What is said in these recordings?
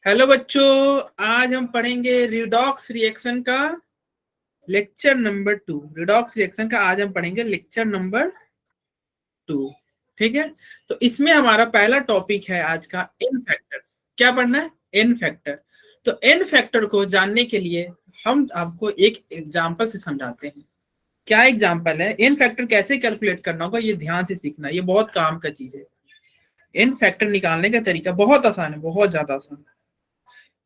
Hello बच्चों, आज हम पढ़ेंगे रिडॉक्स रिएक्शन का लेक्चर नंबर 2। रिडॉक्स रिएक्शन का आज हम पढ़ेंगे लेक्चर नंबर 2। ठीक है, तो इसमें हमारा पहला टॉपिक है आज का एन फैक्टर। क्या पढ़ना है? N factor. तो एन फैक्टर को जानने के लिए हम आपको एक एग्जाम्पल से समझाते हैं। क्या एग्जाम्पल है? एन फैक्टर कैसे कैलकुलेट करना होगा, ये ध्यान से सीखना, ये बहुत काम का चीज है। एन फैक्टर निकालने का तरीका बहुत आसान है, बहुत ज्यादा आसान,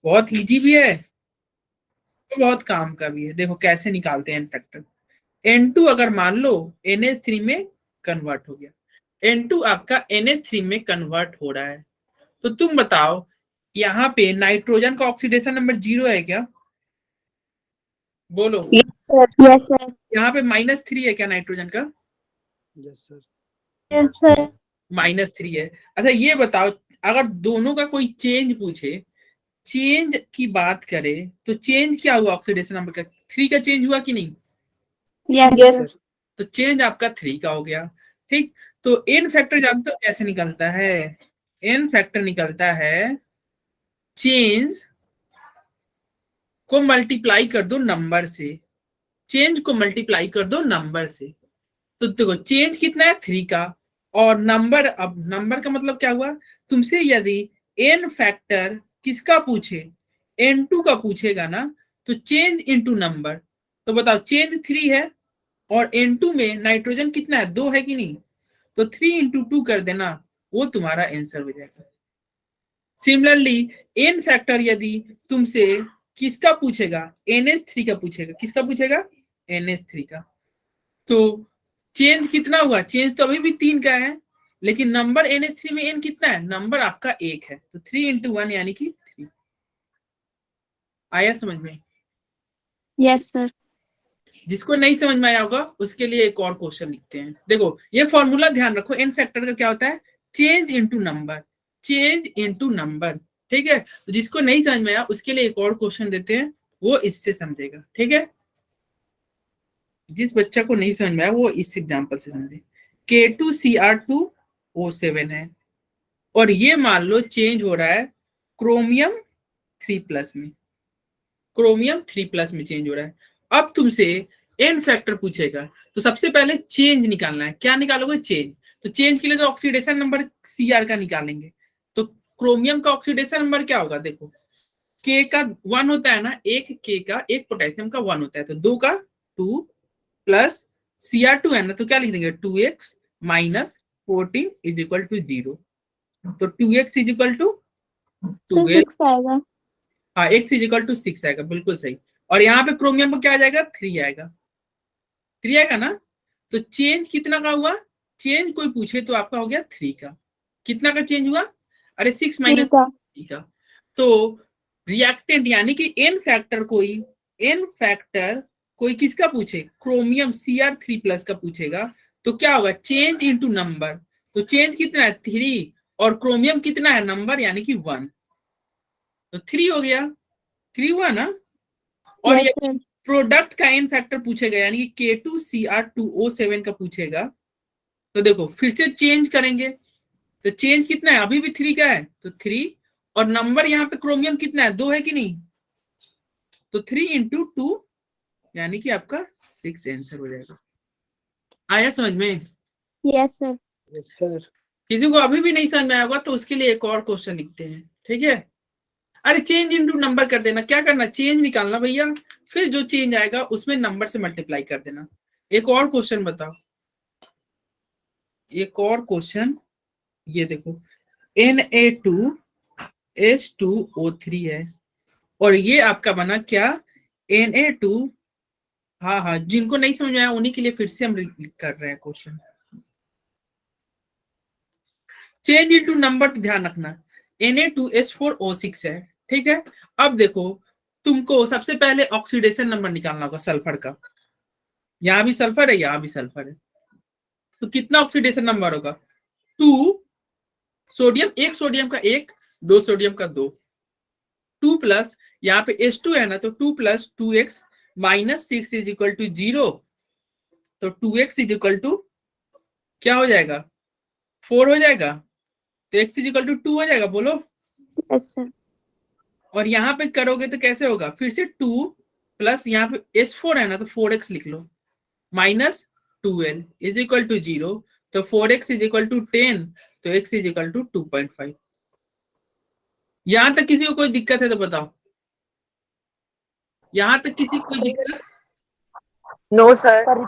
बहुत इजी भी है, बहुत काम का भी है। देखो कैसे निकालते हैं एन फैक्टर। N2 अगर मान लो NH3 में कन्वर्ट हो गया, N2 आपका NH3 में कन्वर्ट हो रहा है, तो तुम बताओ यहाँ पे नाइट्रोजन का ऑक्सीडेशन नंबर 0 है क्या? बोलो। Yes sir. यहाँ पे -3 है क्या नाइट्रोजन का? Yes sir. Yes sir. -3 है। अच्छा ये बताओ, अगर दोनों का कोई चेंज पूछे, चेंज की बात करे, तो चेंज क्या हुआ ऑक्सीडेशन नंबर का? 3 का चेंज हुआ कि नहीं? Yes sir. तो चेंज आपका 3 का हो गया। ठीक, तो एन फैक्टर जानते हो कैसे निकलता है? एन फैक्टर निकलता है, चेंज को मल्टीप्लाई कर दो नंबर से, चेंज को मल्टीप्लाई कर दो नंबर से। तो देखो चेंज कितना है? 3 का, और नंबर, अब नंबर का मतलब क्या हुआ? तुमसे यदि एन फैक्टर किसका पूछे, N2 का पूछेगा ना, तो चेंज इनटू नंबर। तो बताओ चेंज 3 है और N2 में नाइट्रोजन कितना है? 2 है कि नहीं? तो 3 इंटू 2 कर देना, वो तुम्हारा आंसर हो जाएगा। सिमिलरली एन फैक्टर यदि तुमसे किसका पूछेगा, NH3 का पूछेगा। किसका पूछेगा? NH3 का। तो चेंज कितना हुआ? चेंज तो अभी भी 3 का है, लेकिन नंबर NH3 में n कितना है? नंबर आपका 1 है, तो 3 इंटू 1 यानी कि 3। आया समझ में? Yes sir. जिसको नहीं समझ में आया होगा उसके लिए एक और क्वेश्चन लिखते हैं। देखो ये फॉर्मूला ध्यान रखो, एन फैक्टर का क्या होता है? Change into number, change into number. ठीक है, तो जिसको नहीं समझ में आया उसके लिए एक और क्वेश्चन देते हैं, वो इससे समझेगा। ठीक है, जिस बच्चा को नहीं समझ में आया वो इस एग्जांपल से समझे। K2Cr2O7 है, और ये मान लो चेंज हो रहा है क्रोमियम 3+ में, क्रोमियम 3+ में चेंज हो रहा है। अब तुमसे एन फैक्टर पूछेगा, तो सबसे पहले चेंज निकालना है। क्या निकालोगे? चेंज। तो चेंज के लिए तो ऑक्सीडेशन नंबर Cr का निकालेंगे। तो क्रोमियम का ऑक्सीडेशन नंबर क्या होगा? देखो K का 1 होता है ना, एक K का, एक पोटेशियम का 1 होता है, तो 2 का 2 प्लस Cr2 है ना, तो क्या लिख देंगे? 2x minus 14 is equal to 0। तो 2x is equal to sir 12। 6 आएगा। हाँ, x इज इक्वल टू 6 आएगा, बिल्कुल सही। और यहाँ पे क्रोमियम पर क्या आ जाएगा? 3 आएगा, 3 आएगा ना। तो चेंज कितना का हुआ? चेंज कोई पूछे तो आपका हो गया 3 का। कितना का चेंज हुआ? अरे 6 माइनस ठीक है। 3 का। तो रिएक्टेंट यानी कि एन फैक्टर कोई किसका पूछे? क्रोमियम Cr3+ का पूछेगा, तो क्या होगा? Change into number. तो चेंज कितना है? 3, और क्रोमियम कितना है? नंबर, यानी कि 1। तो 3 हो गया, 3 हुआ ना। और यस यदि सर। प्रोडक्ट का एन फैक्टर पूछेगा, यानी कि K2Cr2O7 का पूछेगा, तो देखो फिर से चेंज करेंगे। तो चेंज कितना है? अभी भी 3 का है, तो 3, और नंबर यहाँ पे क्रोमियम कितना है? 2 है कि नहीं? तो 3 इंटू 2 यानी कि आपका 6 आंसर हो जाएगा। आया समझ में? Yes sir. Yes sir. किसी को अभी भी नहीं समझ में आया होगा तो उसके लिए एक और क्वेश्चन लिखते हैं। ठीक है, अरे चेंज इनटू नंबर कर देना। क्या करना? चेंज निकालना भैया, फिर जो चेंज आएगा उसमें नंबर से मल्टीप्लाई कर देना। एक और क्वेश्चन बताओ, एक और क्वेश्चन, ये देखो Na2H2O3 है, और ये आपका बना क्या? Na2। हाँ हाँ, जिनको नहीं समझ में आया उन्हीं के लिए फिर से हम कर रहे हैं क्वेश्चन। चेंज इनटू नंबर ध्यान रखना, Na2H4O6 है। ठीक है, अब देखो तुमको सबसे पहले ऑक्सीडेशन नंबर निकालना होगा सल्फर का। यहाँ भी सल्फर है, यहाँ भी सल्फर है, तो कितना ऑक्सीडेशन नंबर होगा? 2 सोडियम, एक सोडियम का 1, 2 सोडियम का 2, 2 प्लस यहाँ पे H2 है ना, तो 2 plus 2x minus 6 is equal to 0। तो 2x इज इक्वल टू क्या हो जाएगा? 4 हो जाएगा। तो x इज इक्वल टू 2 हो जाएगा। बोलो। Yes sir. और यहाँ पे करोगे तो कैसे होगा, फिर से 2 प्लस यहाँ पे S4 है ना, तो 4x लिख लो, minus 2l is equal to 0, तो 4x इज इक्वल टू 10, तो x इज इक्वल टू 2.5। यहां तक किसी को कोई दिक्कत है तो बताओ, यहां तक किसी को कोई दिक्कत? No sir.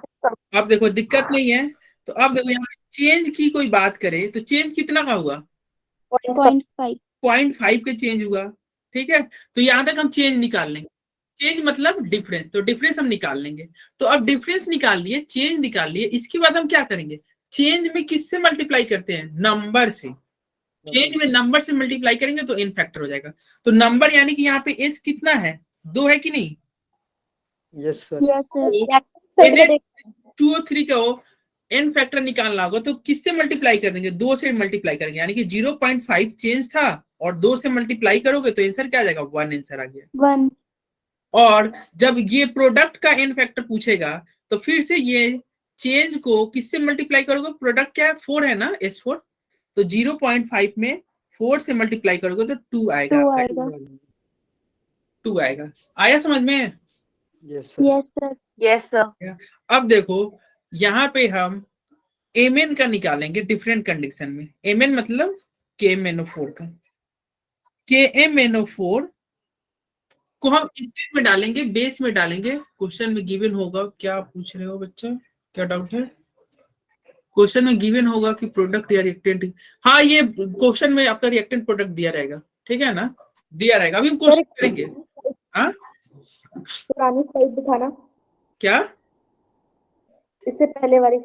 अब देखो दिक्कत नहीं है, तो अब देखो यहाँ चेंज की कोई बात करे तो चेंज कितना का हुआ, 0.5 0.5 के चेंज हुआ, ठीक है। तो यहां तक हम चेंज निकाल लेंगे, चेंज मतलब डिफरेंस, तो डिफरेंस हम निकाल लेंगे। तो अब डिफरेंस निकाल लिए, चेंज निकाल लिए, इसके बाद हम क्या करेंगे, चेंज में किससे मल्टीप्लाई करते हैं, नंबर से। चेंज में नंबर से मल्टीप्लाई करेंगे तो इन फैक्टर हो जाएगा। तो नंबर यानी कि यहाँ पे एस कितना है, 2 है कि नहीं, Yes, sir. yes sir 2 और 3 का हो, एन फैक्टर निकालना होगा तो किससे मल्टीप्लाई कर देंगे, 2 से मल्टीप्लाई करेंगे, यानी कि 0.5 चेंज था और 2 से मल्टीप्लाई करोगे तो आंसर क्या आ जाएगा, 1 आंसर आ गया। 1 और जब ये प्रोडक्ट का एन फैक्टर पूछेगा तो फिर से ये चेंज को किससे मल्टीप्लाई करोगे, प्रोडक्ट क्या है, 4 है ना, S4, तो 0.5 में 4 से मल्टीप्लाई करोगे तो 2 आएगा 2 आपका, आएगा 2 आएगा। आया समझ में? Yes, sir. yes sir yes sir. अब देखो यहाँ पे हम एमएन का निकालेंगे डिफरेंट कंडीशन में, एमएन मतलब KMnO4 का, KMnO4 को हम इसमें में डालेंगे, बेस में डालेंगे, क्वेश्चन में गिवन होगा, क्या पूछ रहे हो बच्चा, क्या डाउट है, क्वेश्चन में गिवन होगा कि प्रोडक्ट या रिएक्टेंट, हाँ ये क्वेश्चन में आपका रिएक्टेंट प्रोडक्ट दिया रहेगा, ठीक है ना, दिया रहेगा, अभी हम क्वेश्चन करेंगे। हाँ पुरानी स्लाइड दिखाना, क्या, इससे पहले वाली।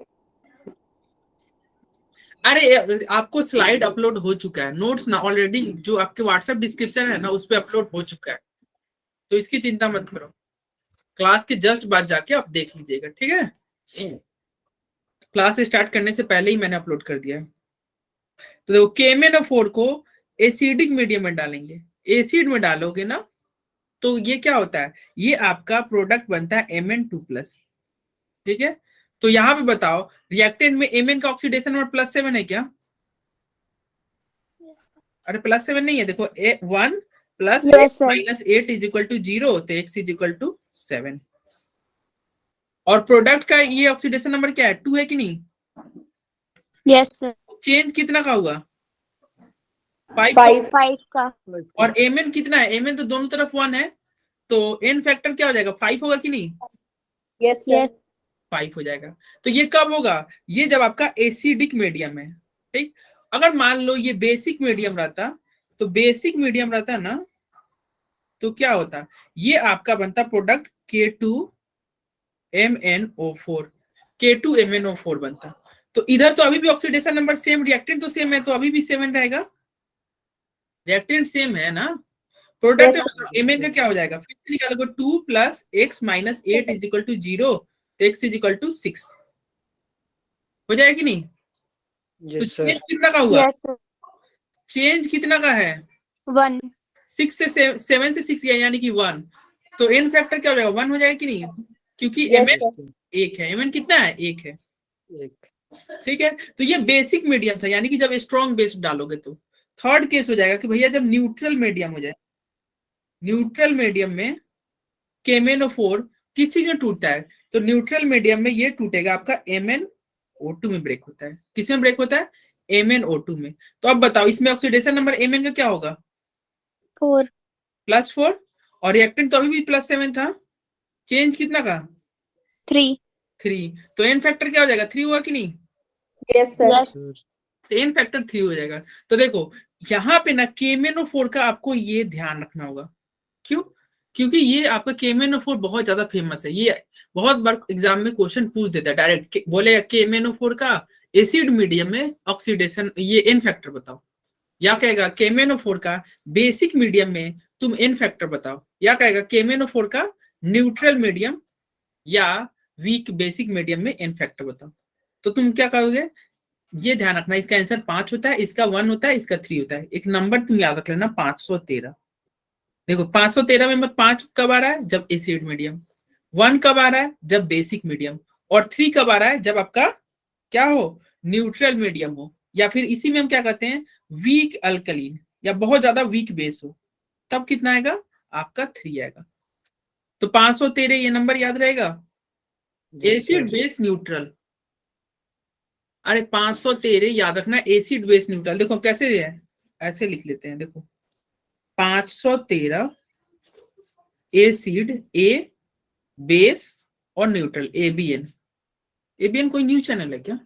अरे आपको स्लाइड अपलोड हो चुका है, नोट्स ना ऑलरेडी जो आपके व्हाट्सएप डिस्क्रिप्शन है ना उस पर अपलोड हो चुका है, तो इसकी चिंता मत करो, क्लास के जस्ट बाद जाके आप देख लीजिएगा, ठीक है। क्लास स्टार्ट करने से पहले ही मैंने अपलोड कर दिया है। तो देखो KMnO4 को एसिडिक मीडियम में डालेंगे, एसिड में डालोगे ना तो ये क्या होता है, ये आपका प्रोडक्ट बनता है Mn2+, ठीक है। तो यहाँ पे बताओ रिएक्टेंट में Mn का ऑक्सीडेशन नंबर +7 है क्या, अरे +7 नहीं है, देखो 1 + Yes, sir. -8 is equal to 0, तो x इज इक्वल टू 7। और प्रोडक्ट का ये ऑक्सीडेशन नंबर क्या है, 2 है कि नहीं, yes sir चेंज कितना का हुआ, 5। 5 का और Mn कितना है, Mn तो दोनों तरफ 1 है, तो n फैक्टर क्या हो जाएगा, 5 होगा कि नहीं, यस yes 5 हो जाएगा। तो ये कब होगा, ये जब आपका एसिडिक मीडियम है, ठीक। अगर मान लो ये बेसिक मीडियम रहता, तो बेसिक मीडियम रहता ना तो क्या होता, ये आपका बनता प्रोडक्ट K2MnO4, K2MnO4 बनता। तो इधर तो अभी भी ऑक्सीडेशन नंबर सेम, रिएक्टेंट तो सेम है, तो अभी भी 7 रहेगा, रिएक्टेंट सेम है ना, प्रोडक्ट Mn का क्या हो जाएगा, फिर से निकालोगे 2 + x - 8 इज इक्वल टू 0, तो x इज इक्वल टू 6 हो जाएगा कि नहीं। तो Yes, sir. चेंज कितना का हुआ, yes sir चेंज कितना का है, 1 6 से 7 से 6 गया यानी कि 1, तो n फैक्टर क्या हो जाएगा, 1 हो जाएगा कि नहीं, क्योंकि Yes, Mn sir. 1 है, Mn कितना है, 1 है, एक ठीक है। तो ये बेसिक मीडियम था, यानी कि जब स्ट्रॉन्ग बेस डालोगे तो थर्ड केस हो जाएगा कि भैया जब न्यूट्रल मीडियम हो जाए, न्यूट्रल मीडियम में KMnO4 किस चीज में टूटता है, तो न्यूट्रल मीडियम में ये टूटेगा आपका MnO2 में ब्रेक होता है, किस में ब्रेक होता है, MnO2 में। तो अब बताओ इसमें ऑक्सीडेशन नंबर Mn का क्या होगा, 4 +4, और रिएक्टेंट तो अभी भी +7 था, चेंज कितना का, 3 3, तो n फैक्टर क्या हो जाएगा, 3 हुआ कि नहीं, यस सर। Yes. sir. तो n फैक्टर 3 हो जाएगा। तो देखो यहाँ पे ना KMnO4 का आपको ये ध्यान रखना होगा, क्यों, क्योंकि ये आपका KMnO4 बहुत ज्यादा फेमस है, ये बहुत बार एग्जाम में क्वेश्चन पूछ देता है डायरेक्ट, बोले KMnO4 का एसिड मीडियम में ऑक्सीडेशन ये n फैक्टर बताओ, या कहेगा KMnO4 का बेसिक मीडियम में तुम n फैक्टर बताओ, या कहेगा KMnO4 का न्यूट्रल मीडियम या वीक बेसिक मीडियम में n फैक्टर बताओ। तो तुम क्या कहोगे, ये ध्यान रखना, इसका आंसर 5 होता है, इसका 1 होता है, इसका 3 होता है। एक नंबर तुम याद रख लेना, 513। देखो 513 में 5 कब आ रहा है, जब एसिड मीडियम, 1 कब आ रहा है, जब बेसिक मीडियम, और 3 कब आ रहा है, जब आपका क्या हो, न्यूट्रल मीडियम हो, या फिर इसी में हम क्या कहते हैं, वीक अल्कलीन या बहुत ज्यादा वीक बेस हो, तब कितना आएगा आपका 3 आएगा। तो 513 ये नंबर याद रहेगा। Yes, acid sir. Base neutral, अरे 513 याद रखना, एसिड बेस न्यूट्रल। देखो कैसे है, ऐसे लिख लेते हैं, देखो 513 एसिड, ए बेस और न्यूट्रल, एबीएन। एबीएन कोई न्यूज चैनल है क्या?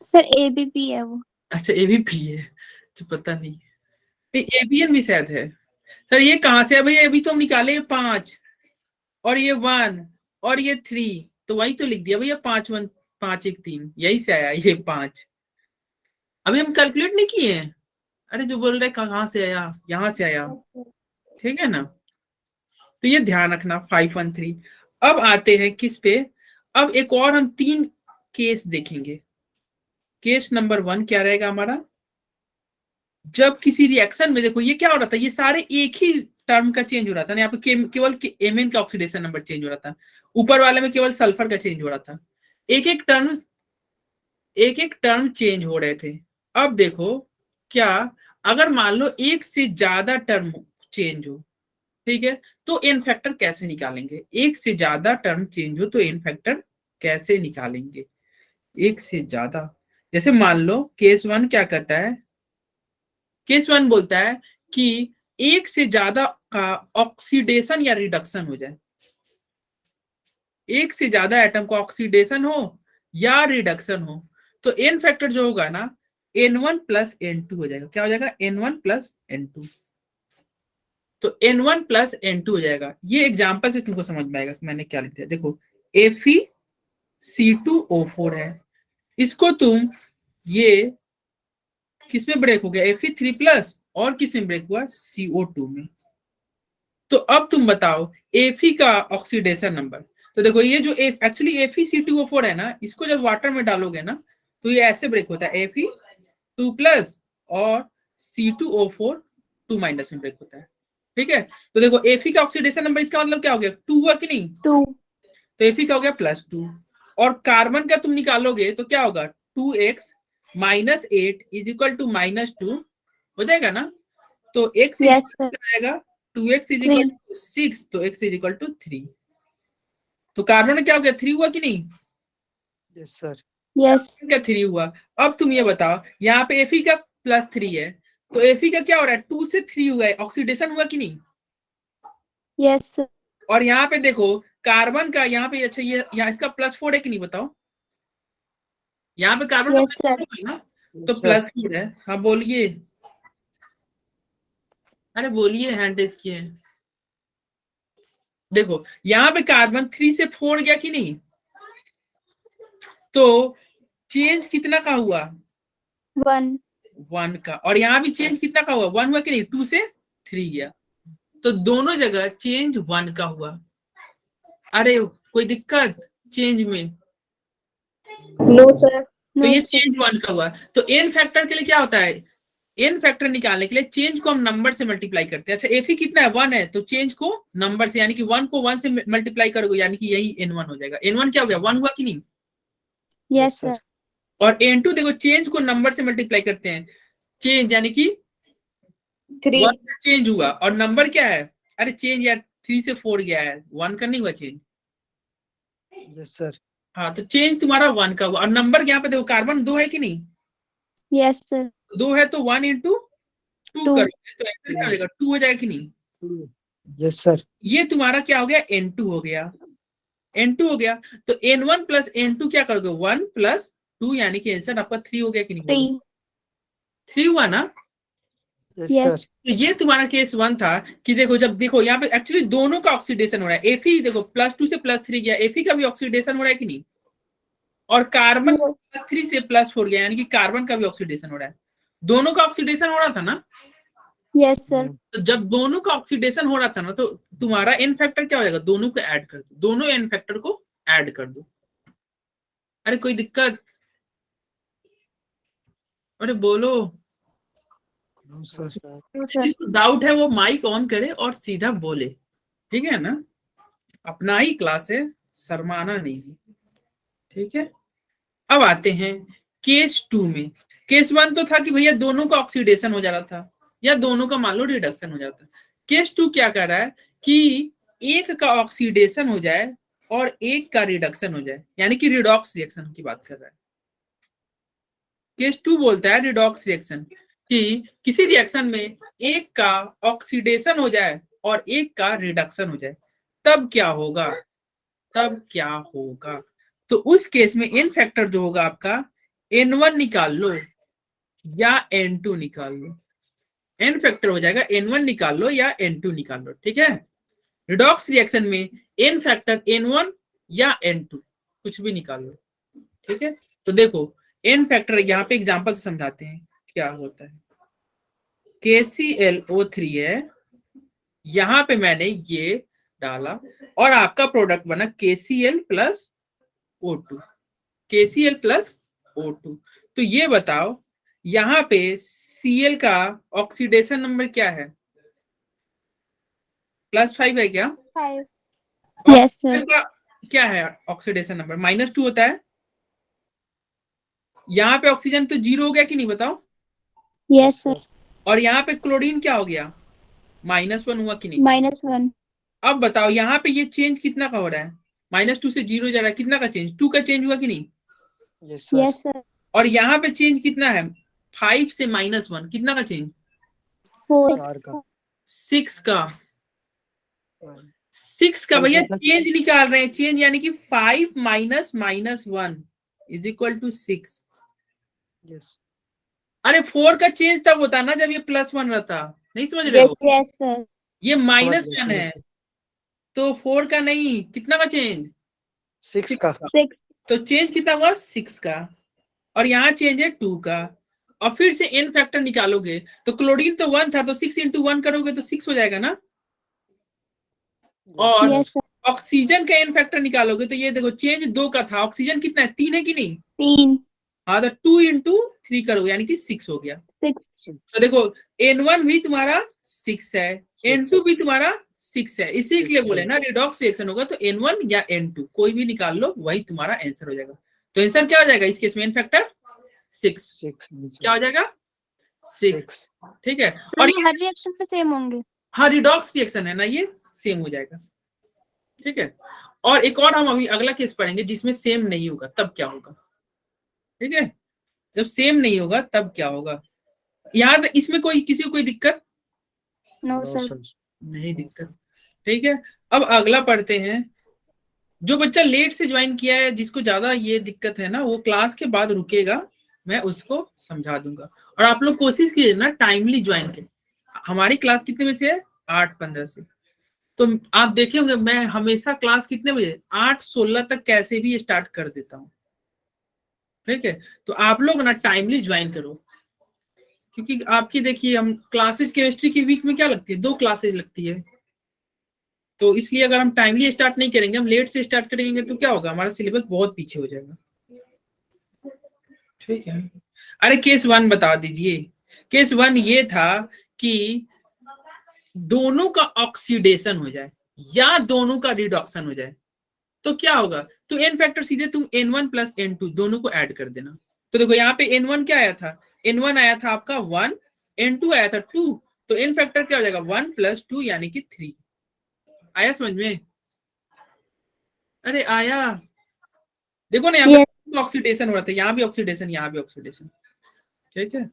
सर एबीपी है वो। अच्छा एबीपी है, तो पता नहीं एबीएन भी शायद है। सर ये कहाँ से है भैया? अभी तो हम निकाले 5 और ये 1 और ये 3, तो वही तो लिख दिया भैया 5 1 5 1 3, यही से आया ये 5। अभी हम कैलकुलेट नहीं किए हैं। अरे जो बोल रहे कहाँ से आया, यहाँ से आया, ठीक है ना। तो ये ध्यान रखना 513। अब आते हैं किस पे, अब एक और हम 3 केस देखेंगे। केस नंबर 1 क्या रहेगा हमारा, जब किसी रिएक्शन में, देखो ये क्या हो रहा था, ये सारे एक ही टर्म का चेंज हो रहा था ना, यहाँ पे केवल एमएन का ऑक्सीडेशन नंबर चेंज हो रहा था, ऊपर वाले में केवल सल्फर का चेंज हो रहा था, एक एक टर्म चेंज हो रहे थे। अब देखो क्या, अगर मान लो एक से ज्यादा टर्म चेंज हो, ठीक है, तो एन फैक्टर कैसे निकालेंगे? एक से ज्यादा टर्म चेंज हो तो एन फैक्टर कैसे निकालेंगे? एक से ज्यादा, जैसे मान लो केस 1 क्या कहता है, केस 1 बोलता है कि एक से ज्यादा का ऑक्सीडेशन या रिडक्शन हो जाए, एक से ज्यादा एटम का ऑक्सीडेशन हो या रिडक्शन हो, तो एन फैक्टर जो होगा ना N1 प्लस N2 हो जाएगा। क्या हो जाएगा? N1 plus N2। तो N1 प्लस N2 हो जाएगा। ये एग्जांपल से तुमको समझ में आएगा कि मैंने क्या लिख दिया। देखो FeC2O4 है, इसको तुम ये किसमें ब्रेक हो गया? Fe3 प्लस, और किसमें ब्रेक हुआ? CO2 में। तो अब तुम बताओ Fe का ऑक्सीडेशन नंबर। तो देखो ये जो एक्चुअली FeC2O4 है ना, इसको जब वाटर में डालोगे ना तो ये ऐसे ब्रेक होता है, Fe2 प्लस और C2O4 2 माइनस में ब्रेक होता है, ठीक है। तो देखो Fe का ऑक्सीडेशन नंबर, इसका मतलब क्या हो गया? 2 हुआ कि नहीं? 2। तो Fe का हो गया +2, और कार्बन का तुम निकालोगे तो क्या होगा? 2x minus 8 is equal to -2 हो जाएगा ना। तो x यस सर। आएगा 2x इज इक्वल टू 6, तो x इज इक्वल टू 3। तो कार्बन में क्या हो गया? 3 हुआ कि नहीं? Yes, sir. यस क्या 3 हुआ। अब तुम ये बताओ, यहाँ पे Fe का +3 है, तो Fe का क्या हो रहा है? 2 से 3 हुआ है, ऑक्सीडेशन हुआ कि नहीं? Yes sir. और यहाँ पे देखो कार्बन का, यहाँ पे अच्छा ये यहाँ इसका +4 है कि नहीं बताओ? यहाँ पे कार्बन का यस सर। +4 है ना, Yes, तो sir. +4 है। हाँ बोलिए, अरे बोलिए, हैंड रेज किए। देखो यहाँ पे कार्बन 3 से 4 गया कि नहीं, तो चेंज कितना का हुआ? 1 का। और यहाँ भी चेंज कितना का हुआ? 1 हुआ कि नहीं? 2 से 3 गया, तो दोनों जगह चेंज 1 का हुआ। अरे कोई दिक्कत चेंज में? No sir. तो नो ये सर। चेंज 1 का हुआ। तो एन फैक्टर के लिए क्या होता है? एन फैक्टर निकालने के लिए चेंज को हम नंबर से मल्टीप्लाई करते हैं। अच्छा Fe कितना है? 1 है, तो चेंज को नंबर से, यानी कि 1 को 1 से मल्टीप्लाई करोगे, यानी कि यही N1 हो जाएगा। N1 क्या हो गया? 1 हुआ कि नहीं? Yes sir. और N2 देखो चेंज को नंबर से मल्टीप्लाई करते हैं, चेंज यानी कि 3। 1 का चेंज हुआ, और नंबर क्या है? अरे चेंज यार 3 से 4 गया है, 1 का नहीं हुआ चेंज। Yes, sir. हाँ तो चेंज तुम्हारा 1 का हुआ, और नंबर यहाँ पे देखो कार्बन 2 है कि नहीं? Yes sir. 2 है, तो 1 × 2 2। करोगे तो ऐसे क्या हो जाएगा? 2 हो जाएगा कि नहीं? Yes, sir. ये तुम्हारा क्या हो गया? N2 हो गया। N2 हो गया, तो N1 प्लस N2 क्या करोगे? 1 + 2, यानी कि आंसर आपका 3 हो गया कि नहीं? 3। 3 हुआ ना। Yes, Yes. sir. तो ये तुम्हारा केस 1 था कि देखो, जब देखो यहाँ पे एक्चुअली दोनों का ऑक्सीडेशन हो रहा है। Fe देखो +2 से +3 गया, Fe का भी ऑक्सीडेशन हो रहा है कि नहीं? और कार्बन +3 से +4 गया, यानी कि कार्बन का भी ऑक्सीडेशन हो रहा है। दोनों का ऑक्सीडेशन हो रहा था ना। Yes sir. तो जब दोनों का ऑक्सीडेशन हो रहा था ना, तो तुम्हारा एन फैक्टर क्या हो जाएगा? दोनों को ऐड कर दो, दोनों एन फैक्टर को ऐड कर दो। अरे कोई दिक्कत? अरे बोलो। No, sir. जिसको डाउट है वो माइक ऑन करे और सीधा बोले, ठीक है ना। अपना ही क्लास है, शर्माना नहीं, ठीक है। अब आते हैं केस 2 में। केस 1 तो था कि भैया दोनों का ऑक्सीडेशन हो जा रहा था, या दोनों का मान लो रिडक्शन हो जाता है। केस 2 क्या कर रहा है कि एक का ऑक्सीडेशन हो जाए और एक का रिडक्शन हो जाए, यानी कि रिडॉक्स रिएक्शन की बात कर रहा है। केस 2 बोलता है रिडॉक्स रिएक्शन, कि किसी रिएक्शन में एक का ऑक्सीडेशन हो जाए और एक का रिडक्शन हो जाए, तब क्या होगा, तब क्या होगा। तो उस केस में एन फैक्टर जो होगा आपका N1 निकाल लो या N2 निकाल लो। एन फैक्टर हो जाएगा N1 निकाल लो या N2 निकाल लो, ठीक है। रिडॉक्स रिएक्शन में एन फैक्टर N1 या N2 कुछ भी निकाल लो, ठीक है। तो देखो एन फैक्टर यहाँ पे एग्जांपल से समझाते हैं क्या होता है। KClO3 है, यहां पे मैंने ये डाला और आपका प्रोडक्ट बना KCl plus O2, KCl plus O2। तो ये बताओ यहाँ पे Cl का ऑक्सीडेशन नंबर क्या है, +5 है क्या? 5. और Yes, sir. Cl का क्या है ऑक्सीडेशन नंबर, -2 होता है। यहाँ पे ऑक्सीजन तो 0 हो गया कि नहीं बताओ, Yes, sir. और यहाँ पे क्लोरीन क्या हो गया, -1 हुआ कि नहीं। -1. अब बताओ यहाँ पे ये चेंज कितना का हो रहा है, -2 से 0 जा रहा है, कितना का चेंज, 2 का चेंज हुआ कि नहीं। Yes, sir. Yes, sir. और यहाँ पे चेंज कितना है, 5 से -1, कितना का चेंज, 4. 4 का 6 का, 6 का। भैया चेंज निकाल रहे हैं, चेंज यानी कि 5 minus -1 is equal to 6। Yes. अरे 4 का चेंज तब होता ना जब ये +1 रहता, नहीं समझ रहे हो, Yes, sir. ये समझ -1 गए, है तो 4 का नहीं, कितना का चेंज, 6 का 6. तो चेंज कितना हुआ 6 का, और यहाँ चेंज है 2 का। और फिर से एन फैक्टर निकालोगे तो क्लोरीन तो 1 था, तो 6 × 1 करोगे तो 6 हो जाएगा ना। और Yes, sir. ऑक्सीजन का एन फैक्टर निकालोगे तो ये देखो चेंज 2 का था, ऑक्सीजन कितना है, 3 है कि नहीं। 3. हाँ तो 2 × 3 करोगे यानी कि 6 हो गया। 6. तो देखो N1 भी तुम्हारा 6 है, N2 भी तुम्हारा 6 है, इसी के लिए बोले ना रिडॉक्स रिएक्शन होगा तो N1 या N2 कोई भी निकाल लो, वही तुम्हारा आंसर हो जाएगा। तो आंसर क्या हो जाएगा इस केस में, एन फैक्टर 6 क्या हो जाएगा 6, ठीक है। और ये हर रिएक्शन में सेम होंगे। हाँ रिडॉक्स रिएक्शन है ना, ये सेम हो जाएगा, ठीक है। और एक और हम अभी अगला केस पढ़ेंगे जिसमें सेम नहीं होगा, तब क्या होगा, ठीक है। जब सेम नहीं होगा तब क्या होगा। यहाँ तक इसमें कोई किसी को कोई दिक्कत नो No, सर। sir. नहीं, दिक्कत, ठीक है। अब अगला पढ़ते हैं। जो बच्चा लेट से ज्वाइन किया है, जिसको ज्यादा ये दिक्कत है ना, वो क्लास के बाद रुकेगा, मैं उसको समझा दूंगा। और आप लोग कोशिश कीजिए ना टाइमली ज्वाइन के। हमारी क्लास कितने बजे से है, 8:15 से। तो आप देखे होंगे मैं हमेशा क्लास कितने बजे, 8:16 तक कैसे भी स्टार्ट कर देता हूँ, ठीक है। तो आप लोग ना टाइमली ज्वाइन करो, क्योंकि आपकी देखिए हम क्लासेज केमिस्ट्री की वीक में क्या लगती है, 2 क्लासेज लगती है। तो इसलिए अगर हम टाइमली स्टार्ट नहीं करेंगे, हम लेट से स्टार्ट करेंगे तो क्या होगा, हमारा सिलेबस बहुत पीछे हो जाएगा, ठीक है। अरे केस 1 बता दीजिए। केस 1 ये था कि दोनों का ऑक्सीडेशन हो जाए या दोनों का रिडक्शन हो जाए तो क्या होगा। तो एन फैक्टर सीधे तुम N1 + N2 दोनों को ऐड कर देना। तो देखो यहाँ पे N1 क्या आया था, N1 आया था आपका 1, N2 आया था 2, तो एन फैक्टर क्या हो जाएगा 1 + 2 यानी कि 3। आया समझ में, अरे आया, देखो ना यहाँ पे ऑक्सीडेशन हो रहा था, यहाँ भी ऑक्सीडेशन, यहाँ भी ऑक्सीडेशन, ठीक है।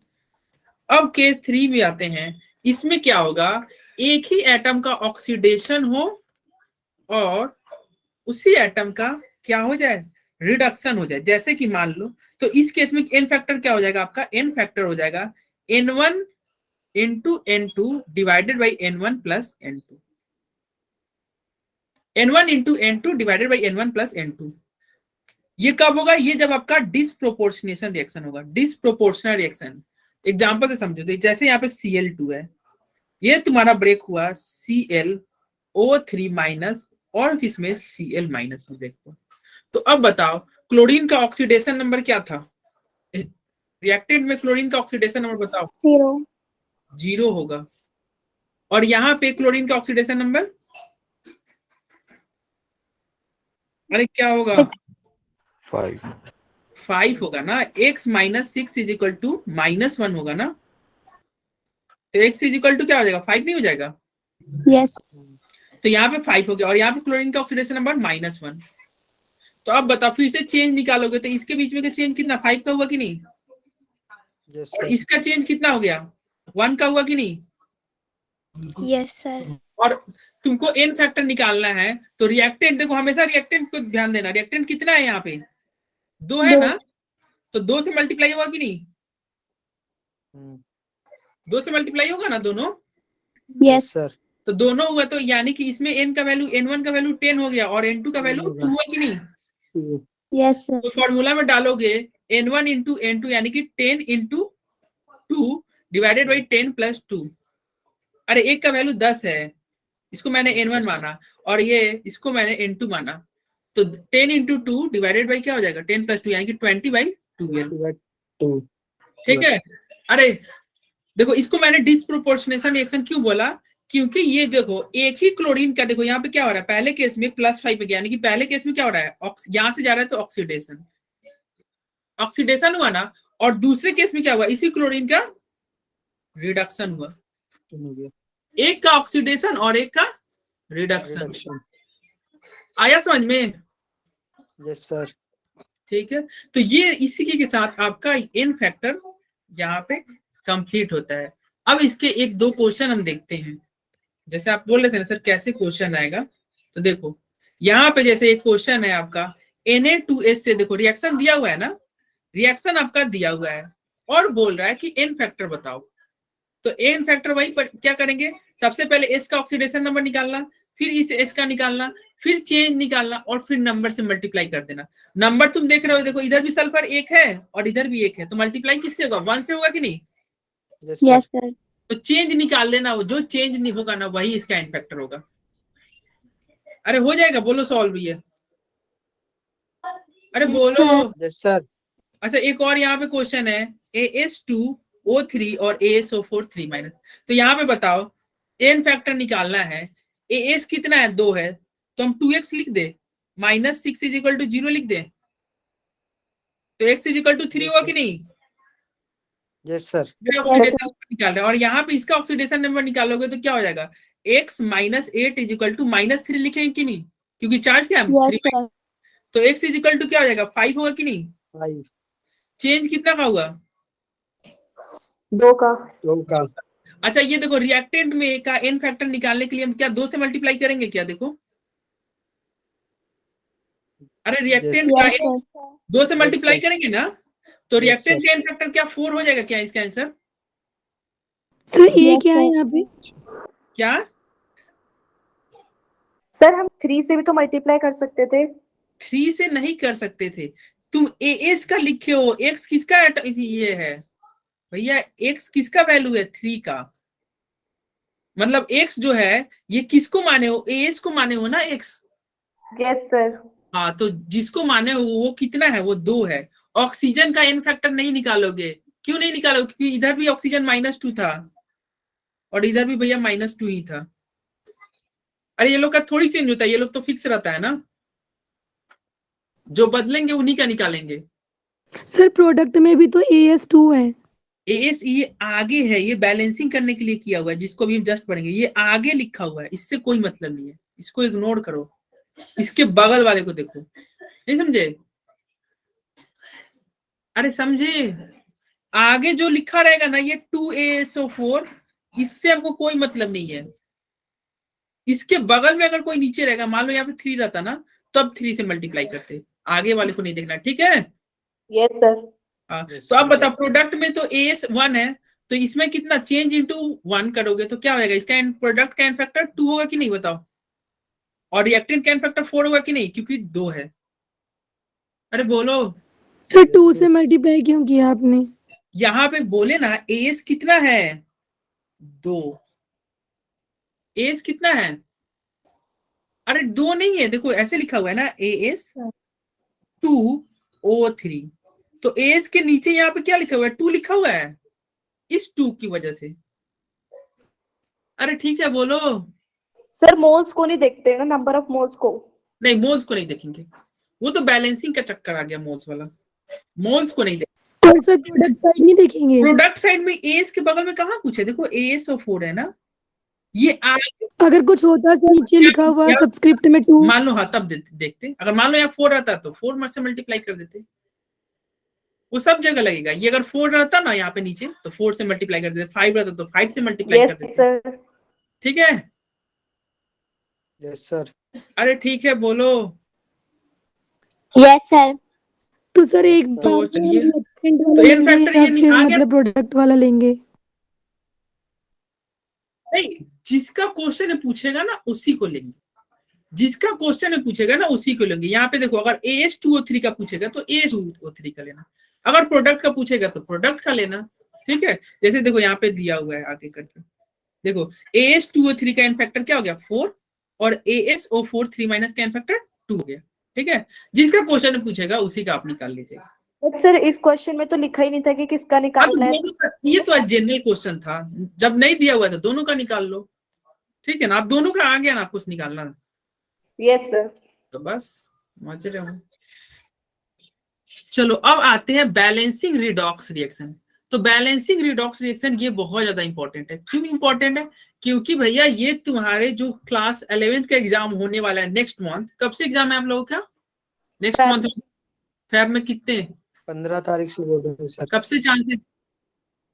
अब केस 3 भी आते हैं। इसमें क्या होगा, एक ही एटम का ऑक्सीडेशन हो और उसी एटम का क्या हो जाए, रिडक्शन हो जाए। जैसे कि मान लो, तो इस केस में एन फैक्टर क्या हो जाएगा आपका, एन फैक्टर हो जाएगा N1 × N2 divided by N1 + N2, N1 × N2 divided by N1 + N2। ये कब होगा, ये जब आपका डिसप्रोपोर्शनेशन रिएक्शन होगा, डिसप्रोपोर्शनल रिएक्शन। एग्जांपल से समझो, तो जैसे यहाँ पे Cl2 है, ये तुम्हारा ब्रेक हुआ ClO3- और किसमें Cl- में ब्रेक हुआ। तो अब बताओ क्लोरीन का ऑक्सीडेशन नंबर क्या था, रिएक्टेंट में क्लोरीन का ऑक्सीडेशन नंबर बताओ, 0 होगा। और यहाँ पे क्लोरीन का ऑक्सीडेशन नंबर, अरे क्या होगा, 5 होगा ना। x - 6 = -1 होगा ना, तो x इज इक्वल टू क्या हो जाएगा 5 नहीं हो जाएगा? Yes. तो यहाँ पे 5 हो गया और यहाँ पे क्लोरीन का ऑक्सीडेशन नंबर -1। तो अब बताओ फिर से चेंज निकालोगे तो इसके बीच में का चेंज कितना 5 का हुआ कि नहीं? Yes, और sir. इसका चेंज कितना हो गया 1 का हुआ कि नहीं? Yes, sir. और तुमको एन फैक्टर निकालना है तो रिएक्टेंट देखो, हमेशा रिएक्टेंट को ध्यान देना। रिएक्टेंट कितना है यहाँ पे 2 है ना, तो 2 से मल्टीप्लाई होगा कि नहीं? 2 से मल्टीप्लाई होगा ना दोनों? Yes. sir. तो दोनों हुआ तो यानी कि इसमें n का वैल्यू n1 का वैल्यू 10 हो गया और n2 का वैल्यू 2 हुआ कि नहीं? Yes, sir. तो फॉर्मूला में डालोगे n1 इंटू n2 यानी कि 10 इंटू 2 डिवाइडेड बाई 10 प्लस 2। अरे एक का वैल्यू 10 है, इसको मैंने n1 माना और ये इसको मैंने n2 माना, तो 10 इंटू 2 डिवाइडेड बाई क्या हो जाएगा 10 प्लस 2 यानी कि 20/12। 2. ठीक है। अरे देखो इसको मैंने डिस्प्रोपोर्शनेशन रिएक्शन क्यों बोला, क्योंकि ये देखो एक ही क्लोरीन का देखो यहाँ पे क्या हो रहा है, पहले केस में +5 पे गया, यानी कि पहले केस में क्या हो रहा है यहाँ से जा रहा है तो ऑक्सीडेशन हुआ ना, और दूसरे केस में क्या हुआ इसी क्लोरीन का रिडक्शन हुआ। एक का ऑक्सीडेशन और एक का रिडक्शन। Reduction. आया समझ में? Yes, sir. ठीक है, तो ये इसी के साथ आपका एन फैक्टर यहाँ पे कंप्लीट होता है। अब इसके एक दो क्वेश्चन हम देखते हैं, जैसे आप बोल रहे थे ना सर कैसे क्वेश्चन आएगा, तो देखो यहाँ पे जैसे एक क्वेश्चन है आपका Na2S से, देखो रिएक्शन दिया हुआ है ना, रिएक्शन आपका दिया हुआ है और बोल रहा है कि एन फैक्टर बताओ। तो एन फैक्टर वही पर क्या करेंगे, सबसे पहले एस का ऑक्सीडेशन नंबर निकालना, फिर इस एस का निकालना, फिर चेंज निकालना और फिर नंबर से मल्टीप्लाई कर देना। नंबर तुम देख रहे हो, देखो इधर भी सल्फर 1 है और इधर भी 1 है, तो मल्टीप्लाई किससे होगा 1 से होगा कि नहीं? Yes, sir. Yes, sir. तो चेंज निकाल लेना, जो चेंज नहीं होगा ना वही इसका एन फैक्टर होगा। अरे हो जाएगा, बोलो सॉल्व ये, अरे बोलो। Yes, sir. अच्छा एक और यहाँ पे क्वेश्चन है AS2O3 और ASO4 3-, तो यहाँ पे बताओ एन फैक्टर निकालना है। AS कितना है 2 है, तो हम 2x लिख दे, -6 इज इक्वल टू 0 लिख दे, तो x इज इक्वल टू 3 हुआ कि नहीं? Yes, sir. ऑक्सीडेशन निकाल रहे हैं और यहाँ पे इसका ऑक्सीडेशन नंबर निकालोगे तो क्या हो जाएगा x -8 इज इक्वल टू -3 लिखेंगे कि नहीं, क्योंकि चार्ज क्या है Yes, 3, sir. तो x इज इक्वल टू क्या हो जाएगा 5 होगा कि नहीं? 5. चेंज कितना का हुआ 2 का। 2 का. अच्छा ये देखो रिएक्टेंट में का एन फैक्टर निकालने के लिए हम क्या 2 से मल्टीप्लाई करेंगे क्या, देखो अरे रिएक्टेंट का Yes, sir. 2 से मल्टीप्लाई sir. करेंगे ना, तो Yes, रिएक्टेंट sir. का एन फैक्टर क्या 4 हो जाएगा क्या इसका आंसर? सर ये क्या है यहाँ पे? क्या सर हम 3 से भी तो मल्टीप्लाई कर सकते थे। 3 से नहीं कर सकते थे, तुम एस का लिखे हो, एक्स किसका ये है भैया, एक्स किसका वैल्यू है 3 का, मतलब एक्स जो है ये किसको माने हो, एस को माने हो ना एक्स। Yes sir. हाँ तो जिसको माने हो वो कितना है, वो 2 है। ऑक्सीजन का एन फैक्टर नहीं निकालोगे, क्यों नहीं निकालोगे, क्योंकि इधर भी ऑक्सीजन -2 था और इधर भी भैया -2 ही था। अरे ये लोग का थोड़ी चेंज होता है, ये लोग तो फिक्स रहता है ना, जो बदलेंगे उन्हीं का निकालेंगे। सर प्रोडक्ट में भी तो AS2 है। एस ये आगे है, ये बैलेंसिंग करने के लिए किया हुआ है, जिसको भी हम जस्ट पढ़ेंगे, ये आगे लिखा हुआ है, इससे कोई मतलब नहीं है, इसको इग्नोर करो, इसके बगल वाले को देखो, नहीं समझे? अरे समझे, आगे जो लिखा रहेगा ना ये 2ASO4, इससे हमको कोई मतलब नहीं है। इसके बगल में अगर कोई नीचे रहेगा, मान लो यहाँ पे 3 रहता ना, तब 3 से मल्टीप्लाई करते, आगे वाले को नहीं देखना, ठीक है? Yes sir. तो अब बताओ प्रोडक्ट में तो AS1 है, तो इसमें कितना चेंज इनटू 1 करोगे तो क्या होगा, इसका प्रोडक्ट का एन फैक्टर 2 होगा कि नहीं बताओ, और रिएक्टेंट का एन फैक्टर 4 होगा कि नहीं, क्योंकि 2 है। अरे बोलो सर 2 से मल्टीप्लाई क्यों किया आपने? यहाँ पे बोले ना AS कितना है 2, AS कितना है, अरे 2 नहीं है, देखो ऐसे लिखा हुआ है ना AS2O3, तो AS के नीचे यहाँ पे क्या लिखा हुआ है 2 लिखा हुआ है, इस 2 की वजह से। अरे ठीक है बोलो। सर मोल्स को नहीं देखते ना, नंबर ऑफ मोल्स को। नहीं मोल्स को नहीं देखेंगे, वो तो बैलेंसिंग का चक्कर आ गया मोल्स वाला, मोल्स को नहीं देखेंगे। तो और सर प्रोडक्ट साइड नहीं देखेंगे? प्रोडक्ट साइड में एस के बगल में कहाँ कुछ है, देखो ASO4 है ना, ये अगर कुछ होता तो नीचे लिखा हुआ सबस्क्रिप्ट में 2। मान लो, हाँ तब देखते, अगर मान लो यहाँ 4 रहता तो 4 से मल्टीप्लाई कर देते, वो सब जगह लगेगा। ये अगर 4 रहता ना यहाँ पे नीचे तो 4 से मल्टीप्लाई कर देते, 5 रहता तो 5 से मल्टीप्लाई यस कर देते। सर। ठीक है, यस सर। अरे ठीक है बोलो। Yes sir. तो सर एक Yes, तो बात चलिए, रिएक्टेंट तो वाला n लेंगे फैक्टर या ये फिर आ गया। मतलब प्रोडक्ट वाला लेंगे? नहीं, जिसका क्वेश्चन है पूछेगा ना उसी को लेंगे, जिसका क्वेश्चन है पूछेगा ना उसी को लेंगे। यहाँ पे देखो, अगर AS2O3 का पूछेगा तो AS2O3 का लेना, अगर प्रोडक्ट का पूछेगा तो प्रोडक्ट का लेना। ठीक है, जैसे देखो यहाँ पे दिया हुआ है आगे करके, देखो AS2O3 का n फैक्टर क्या हो गया 4 और ASO4 3 माइनस का n फैक्टर 2 हो गया। ठीक है, जिसका क्वेश्चन पूछेगा उसी का आप निकाल लीजिएगा। बट सर इस क्वेश्चन में तो लिखा ही नहीं था कि किसका निकालना है। ये तो जनरल क्वेश्चन था, जब नहीं दिया हुआ था दोनों का निकाल लो। ठीक है ना, आप दोनों का आ गया ना, आपको निकालना, यस सर। तो बस मजे रहो। चलो अब आते हैं बैलेंसिंग रिडॉक्स रिएक्शन। तो बैलेंसिंग रिडॉक्स रिएक्शन ये बहुत ज्यादा इंपॉर्टेंट है। क्यों इंपॉर्टेंट है? क्योंकि भैया ये तुम्हारे जो क्लास 11th का एग्जाम होने वाला है नेक्स्ट मंथ। कब से एग्जाम है आप लोगों का? नेक्स्ट मंथ फेब में कितने? 15 तारीख से बोल रहे हैं सर। कब से चांसेस?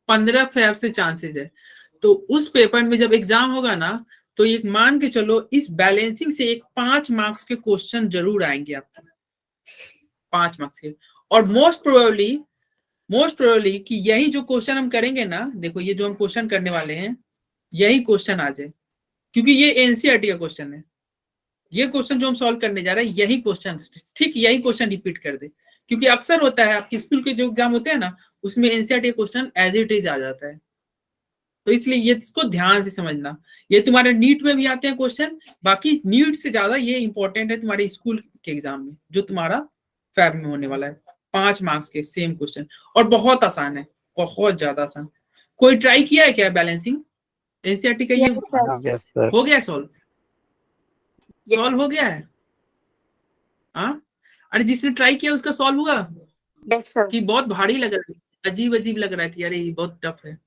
15 फेब से चांसेस है। तो उस पेपर में जब एग्जाम होगा ना, तो एक मान के चलो इस बैलेंसिंग से एक 5 मार्क्स के क्वेश्चन जरूर आएंगे आपके, 5 मार्क्स के। और मोस्ट प्रोबेबली कि यही जो क्वेश्चन हम करेंगे ना, देखो ये जो हम क्वेश्चन करने वाले हैं यही क्वेश्चन आ जाए, क्योंकि ये एनसीईआरटी का क्वेश्चन है। ये क्वेश्चन जो हम सॉल्व करने जा रहे हैं यही क्वेश्चन, ठीक यही क्वेश्चन रिपीट कर दे, क्योंकि अक्सर होता है आपके स्कूल के जो एग्जाम होते हैं ना उसमें NCERT question as it is आ जाता है। तो इसलिए ये इसको ध्यान से समझना। ये तुम्हारे नीट में भी आते हैं क्वेश्चन, बाकी नीट से ज्यादा ये इंपॉर्टेंट है तुम्हारे स्कूल के एग्जाम में जो तुम्हारा फैब में होने वाला है। 5 मार्क्स के सेम क्वेश्चन, और बहुत आसान है, बहुत ज्यादा आसान। कोई ट्राई किया है क्या बैलेंसिंग एनसीईआरटी का? ये यस सर। हो गया सॉल्व हो गया है? हाँ, अरे जिसने ट्राई किया उसका सॉल्व हुआ यस सर। कि बहुत भारी लग रहा है, अजीब अजीब लग रहा है कि अरे ये बहुत टफ है?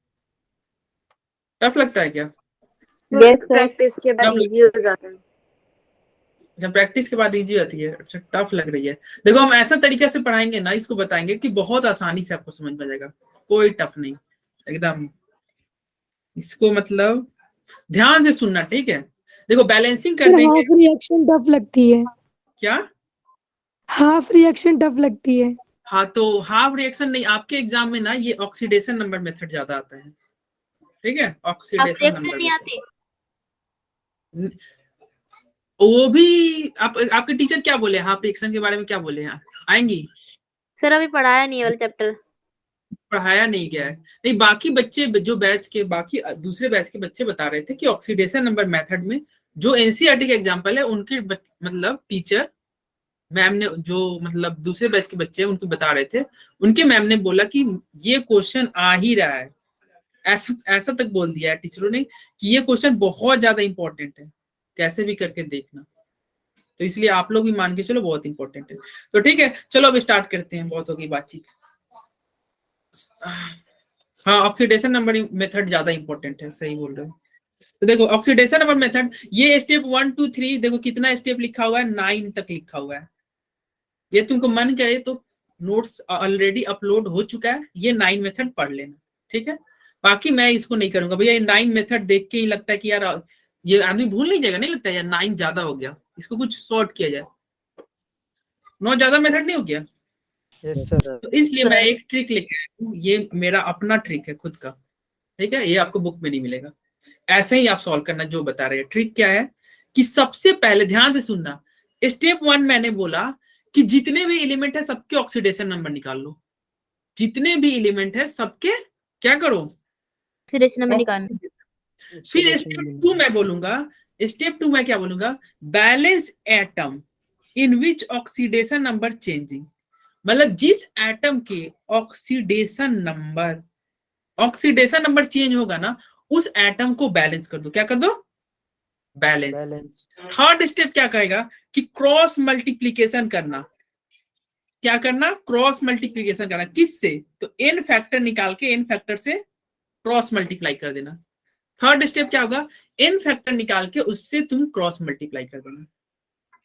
टफ लगता है क्या? Yes sir. प्रैक्टिस के बाद इजी हो जाता है। जब प्रैक्टिस के बाद इजी आती है, अच्छा टफ लग रही है। देखो हम ऐसा तरीके से पढ़ाएंगे ना, इसको बताएंगे कि बहुत आसानी से आपको समझ में आ जाएगा, कोई टफ नहीं एकदम। इसको मतलब ध्यान से सुनना, ठीक है? देखो बैलेंसिंग सर करने हाफ रिएक्शन टफ लगती है। क्या? हाफ रिएक्शन टफ लगती है। हाँ, तो हाफ रिएक्शन नहीं, आपके एग्जाम में ना ये ऑक्सीडेशन नंबर मेथड ज्यादा आता है। ठीक है, ऑक्सीडेशन नंबर नहीं आती। वो भी आपके टीचर क्या बोले हाफ रिएक्शन के बारे में, क्या बोले हैं? आएंगी? सर अभी पढ़ाया नहीं वाला चैप्टर। पढ़ाया नहीं गया है। नहीं, बाकी बच्चे जो बैच के बाकी दूसरे बैच के बच्चे बता रहे थे कि ऑक्सीडेशन नंबर मेथड में जो एनसीईआरटी का एग्जांपल है उनके मतलब टीचर मैम ने, जो मतलब दूसरे बैच के बच्चे उनको बता रहे थे, उनके मैम ने बोला कि ये क्वेश्चन आ ही रहा है, ऐसा तक बोल दिया है टीचरों ने कि ये क्वेश्चन बहुत ज्यादा इंपॉर्टेंट है, कैसे भी करके देखना। तो इसलिए आप लोग भी मान के चलो बहुत इंपॉर्टेंट है। तो ठीक है, चलो अब स्टार्ट करते हैं, बहुत होगी बातचीत। हाँ, ऑक्सीडेशन नंबर मेथड ज्यादा इंपॉर्टेंट है, सही बोल रहे हो। तो देखो ऑक्सीडेशन नंबर मेथड, ये स्टेप 1 2 3 देखो कितना स्टेप लिखा हुआ है, 9 तक लिखा हुआ है। ये तुमको मन करे तो नोट्स ऑलरेडी अपलोड हो चुका है, ये 9 मेथड पढ़ लेना। ठीक है, बाकी मैं इसको नहीं करूंगा भैया, ये 9 मेथड देख के ही लगता है कि यार ये आदमी भूल नहीं जाएगा, नहीं लगता यार 9 ज्यादा हो गया, इसको कुछ शॉर्ट किया जाए। 9 ज्यादा मेथड नहीं हो गया? Yes sir. तो इसलिए मैं एक ट्रिक लेके आया हूँ, ये मेरा अपना ट्रिक है खुद का। ठीक है, ये आपको बुक में नहीं मिलेगा, ऐसे ही आप सॉल्व करना जो बता रहे हैं। ट्रिक क्या है कि सबसे पहले ध्यान से सुनना, स्टेप 1 मैंने बोला कि जितने भी एलिमेंट है सबके ऑक्सीडेशन नंबर निकाल लो। जितने भी एलिमेंट है सबके क्या करो? ऑक्सीडेशन नंबर निकालना। फिर स्टेप 2 मैं बोलूंगा, स्टेप 2 मैं क्या बोलूंगा? Balance atom in which oxidation number changing, मतलब जिस एटम के ऑक्सीडेशन नंबर चेंज होगा ना, उस एटम को बैलेंस कर दो। क्या कर दो? बैलेंस। थर्ड स्टेप क्या कहेगा कि क्रॉस मल्टीप्लीकेशन करना। क्या करना, क्रॉस मल्टीप्लीकेशन करना। किससे, तो एन फैक्टर निकाल के एन फैक्टर से क्रॉस मल्टीप्लाई कर देना। थर्ड स्टेप क्या होगा, एन फैक्टर निकाल के उससे तुम क्रॉस मल्टीप्लाई कर देना।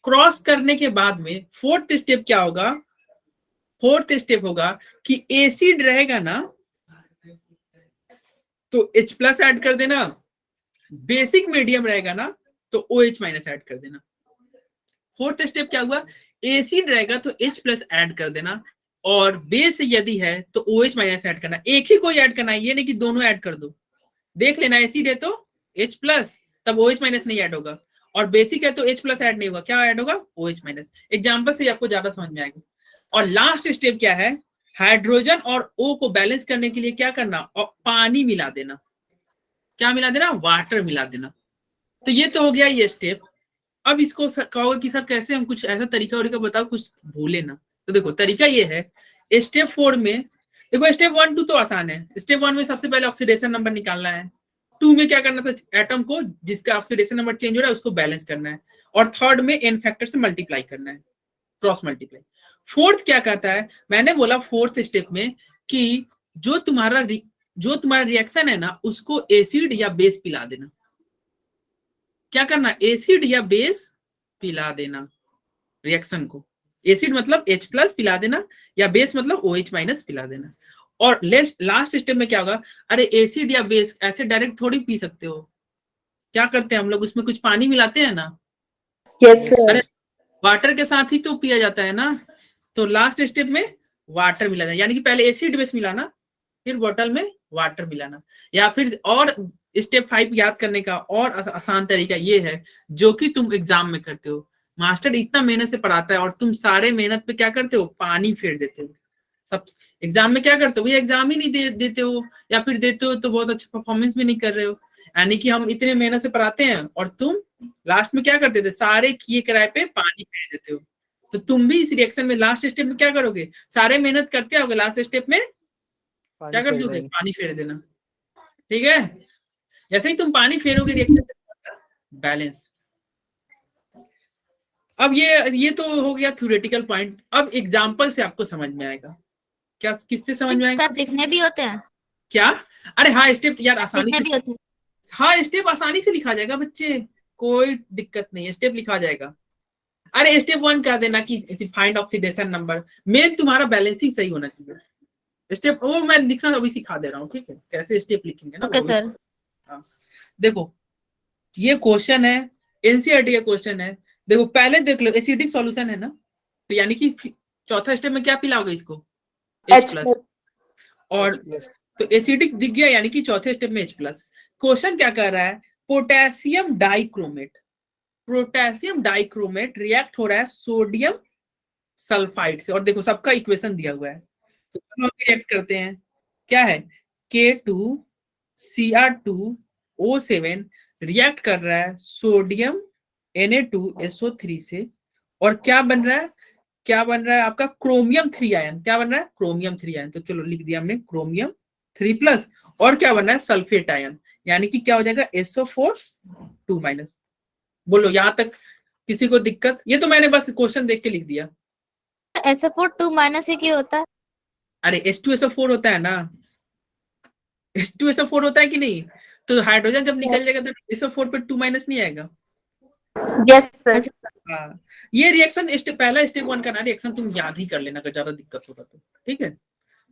क्रॉस करने के बाद में फोर्थ स्टेप क्या होगा, फोर्थ स्टेप होगा कि एसिड रहेगा ना तो H प्लस ऐड कर देना, बेसिक मीडियम रहेगा ना तो OH माइनस ऐड कर देना। फोर्थ स्टेप क्या हुआ, एसिड रहेगा तो H प्लस ऐड कर देना, और बेस यदि है तो OH माइनस ऐड करना। एक ही कोई ऐड करना है, ये नहीं कि दोनों ऐड कर दो। देख लेना, एसिड है तो H प्लस, तब OH माइनस नहीं ऐड होगा, और बेसिक है तो H प्लस ऐड नहीं होगा, क्या ऐड होगा, OH माइनस। एग्जाम्पल से आपको ज्यादा समझ में आएगा। और लास्ट स्टेप क्या है, हाइड्रोजन और O को बैलेंस करने के लिए क्या करना, और पानी मिला देना। क्या मिला देना, वाटर मिला देना। तो ये तो हो गया ये स्टेप। अब इसको कहोगे कि सर कैसे, हम कुछ ऐसा तरीका बताओ कुछ भूले ना। तो देखो तरीका ये है, स्टेप 4 में देखो, स्टेप 1 2 तो आसान है। स्टेप 1 में सबसे पहले ऑक्सीडेशन नंबर निकालना है, 2 में क्या करना था, एटम को जिसका ऑक्सीडेशन नंबर चेंज हो रहा है उसको बैलेंस करना है, और थर्ड में एन फैक्टर से मल्टीप्लाई करना है, क्रॉस मल्टीप्लाई। फोर्थ क्या कहता है, मैंने बोला फोर्थ स्टेप में कि जो तुम्हारा रिएक्शन है ना उसको एसिड या बेस पिला देना। क्या करना, एसिड या बेस पिला देना रिएक्शन को। एसिड मतलब H प्लस पिला देना, या बेस मतलब OH माइनस पिला देना। और लास्ट स्टेप में क्या होगा, अरे एसिड या बेस ऐसे डायरेक्ट थोड़ी पी सकते हो, क्या करते हैं हम लोग, उसमें कुछ पानी मिलाते हैं ना। Yes sir. अरे वाटर के साथ ही तो पिया जाता है ना। तो लास्ट स्टेप में वाटर मिलाना, यानी कि पहले एसिड बेस मिलाना, फिर बोतल में वाटर मिलाना। या फिर और स्टेप 5 याद करने का और आसान तरीका ये है, जो कि तुम एग्जाम में करते हो। मास्टर इतना मेहनत से पढ़ाता है और तुम सारे मेहनत पे क्या करते हो, पानी फेर देते हो। सब एग्जाम में क्या करते हो, भैया एग्जाम ही नहीं देते हो, या फिर देते हो तो बहुत अच्छा परफॉर्मेंस भी नहीं कर रहे हो। यानी कि हम इतने मेहनत से पढ़ाते हैं और तुम लास्ट में क्या करते थे, सारे किए किराए पे पानी फेर देते हो। तो तुम भी इस रिएक्शन में लास्ट स्टेप में क्या करोगे, सारे मेहनत करते होगे, लास्ट स्टेप में क्या कर दोगे, पानी फेर देना। ठीक है, जैसे ही तुम पानी फेरोगे रिएक्शन बैलेंस। अब ये तो हो गया थ्योरेटिकल पॉइंट। अब एग्जांपल से आपको समझ में आएगा। क्या किससे समझ में आएगा, स्टेप लिखने भी होते हैं क्या, अरे हाँ स्टेप यार आसानी लिखने भी से, होते हैं। हाँ स्टेप आसानी से लिखा जाएगा बच्चे, कोई दिक्कत नहीं है, स्टेप लिखा जाएगा। अरे स्टेप 1 कह देना कि फाइंड ऑक्सीडेशन नंबर, मेन तुम्हारा बैलेंसिंग सही होना चाहिए। स्टेप वो मैं लिखना अभी सिखा दे रहा हूँ, ठीक है, कैसे स्टेप लिखेंगे ना। Okay sir. हाँ देखो ये क्वेश्चन है, एनसीईआरटी का क्वेश्चन है। देखो पहले देख लो, एसिडिक सॉल्यूशन है ना, तो यानी कि चौथा स्टेप में क्या पिलाओगे इसको, H प्लस। और तो एसिडिक दिख गया, यानी कि चौथे स्टेप में H प्लस। क्वेश्चन क्या कर रहा है, potassium dichromate, potassium dichromate react हो रहा है सोडियम सल्फाइड से। और देखो सबका इक्वेशन दिया हुआ है, तो हम रिएक्ट करते हैं, क्या है, K2Cr2O7 रिएक्ट कर रहा है सोडियम Na2SO3 से, और क्या बन रहा है, क्या बन रहा है आपका क्रोमियम 3 आयन। क्या बन रहा है, क्रोमियम 3 आयन। तो चलो लिख दिया हमने क्रोमियम 3 प्लस, और क्या बन रहा है, सल्फेट आयन, यानी कि क्या हो जाएगा, SO4 2 माइनस। बोलो यहां तक किसी को दिक्कत, ये तो मैंने बस क्वेश्चन देख के लिख दिया। SO4 2 माइनस ही क्यों होता है? अरे H2SO4 होता है ना, H2SO4 होता है कि नहीं, तो हाइड्रोजन जब निकल जाएगा तो SO4 पे 2 माइनस नहीं आएगा। Yes sir. हाँ ये रिएक्शन पहला स्टेप 1 का ना रिएक्शन तुम याद ही कर लेना अगर ज्यादा दिक्कत होगा तो, ठीक है।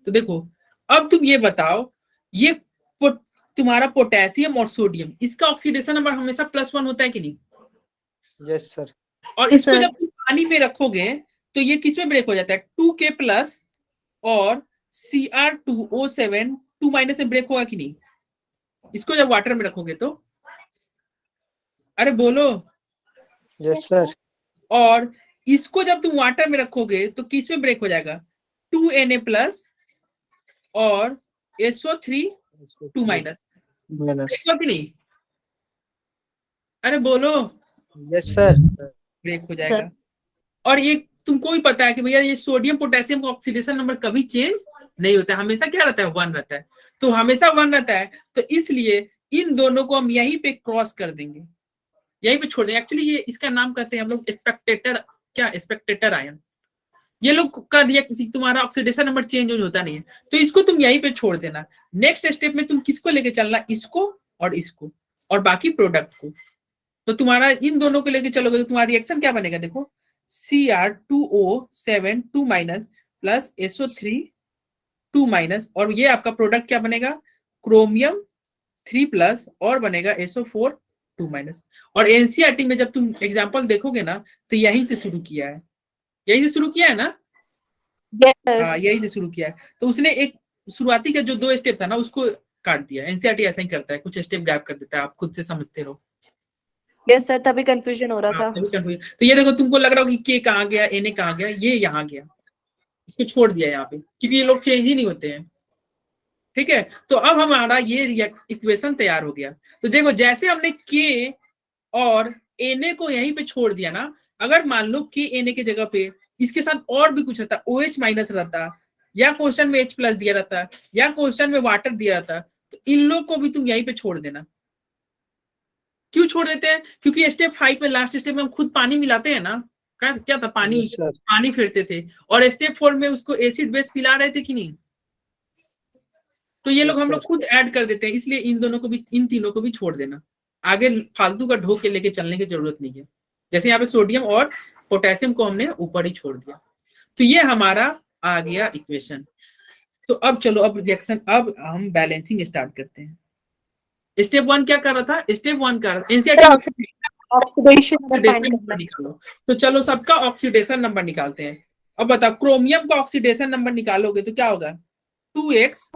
तो देखो अब तुम ये बताओ, ये तुम्हारा पोटेशियम और सोडियम, इसका ऑक्सीडेशन नंबर हमेशा +1 होता है कि नहीं। Yes sir. और Yes, इसको sir. जब तुम पानी में रखोगे तो ये किसमें ब्रेक हो जाता है, 2K प्लस और Cr2O7 2 माइनस में ब्रेक होगा कि नहीं, इसको जब वाटर में रखोगे तो। अरे बोलो। Yes sir. और इसको जब तुम वाटर में रखोगे तो किस में ब्रेक हो जाएगा, 2Na प्लस और SO3 2 माइनस कि नहीं। अरे बोलो। Yes sir. ब्रेक हो जाएगा। और ये तुमको भी पता है कि भैया ये सोडियम पोटेशियम का ऑक्सीडेशन नंबर कभी चेंज नहीं होता है, हमेशा क्या रहता है, 1 रहता है। तो हमेशा 1 रहता है, तो इसलिए इन दोनों को हम यहीं पे क्रॉस कर देंगे, यहीं पे छोड़ देंगे। एक्चुअली ये इसका नाम कहते हैं हम लोग स्पेक्टेटर, क्या स्पेक्टेटर आयन। ये लोग का तुम्हारा ऑक्सीडेशन नंबर चेंज होता नहीं है, तो इसको तुम यहीं पे छोड़ देना। नेक्स्ट स्टेप में तुम किसको लेके चलना, इसको और इसको और बाकी प्रोडक्ट को। तो तुम्हारा इन दोनों को लेके चलोगे तो तुम्हारा रिएक्शन क्या बनेगा, देखो Cr2O7 2 minus plus SO3 2 minus, और ये आपका प्रोडक्ट क्या बनेगा, क्रोमियम 3 प्लस और बनेगा SO4 2 माइनस। और एनसीईआरटी में जब तुम एग्जांपल देखोगे ना तो यहीं से शुरू किया है, यहीं से शुरू किया है ना, Yes, sir. हाँ यहीं से शुरू किया है। तो उसने एक शुरुआती का जो 2 स्टेप था ना उसको काट दिया। एनसीईआरटी ऐसा ही करता है, कुछ स्टेप गैप कर देता है, आप खुद से समझते हो। Yes, sir. तभी कंफ्यूजन हो रहा था। तभी confusion। तो ये देखो तुमको लग रहा हो कि के कहाँ गया, एन कहाँ गया, ये यहाँ गया, इसको छोड़ दिया यहाँ पे, क्योंकि ये लोग चेंज ही नहीं होते हैं। ठीक है, तो अब हमारा ये इक्वेशन तैयार हो गया। तो देखो जैसे हमने के और एन को यहीं पे छोड़ दिया ना, अगर मान लो के एन के जगह पे इसके साथ और भी कुछ रहता, OH माइनस रहता, या क्वेश्चन में H प्लस दिया रहता, या क्वेश्चन में वाटर दिया रहता, तो इन लोग को भी तुम यहीं पे छोड़ देना। क्यों छोड़ देते हैं, क्योंकि स्टेप 5 में लास्ट स्टेप में हम खुद पानी मिलाते हैं ना, क्या था, पानी Yes, sir. पानी फेरते थे, और स्टेप 4 में उसको एसिड बेस पिला रहे थे कि नहीं, तो ये लोग Yes, हम लोग sir. खुद ऐड कर देते हैं। इसलिए इन दोनों को भी, इन तीनों को भी छोड़ देना, आगे फालतू का ढो के लेके चलने की जरूरत नहीं है। जैसे यहाँ पे सोडियम और पोटेशियम को हमने ऊपर ही छोड़ दिया। तो ये हमारा आ गया इक्वेशन। तो अब चलो, अब रिएक्शन, अब हम बैलेंसिंग स्टार्ट करते हैं। स्टेप 1 क्या कर रहा था, स्टेप 1 कर एनसीईआरटी ऑक्सीडेशन ऑक्सीडेशन नंबर निकालो। तो चलो सबका ऑक्सीडेशन नंबर निकालते हैं। अब बताओ, क्रोमियम का ऑक्सीडेशन नंबर निकालोगे तो क्या होगा, 2x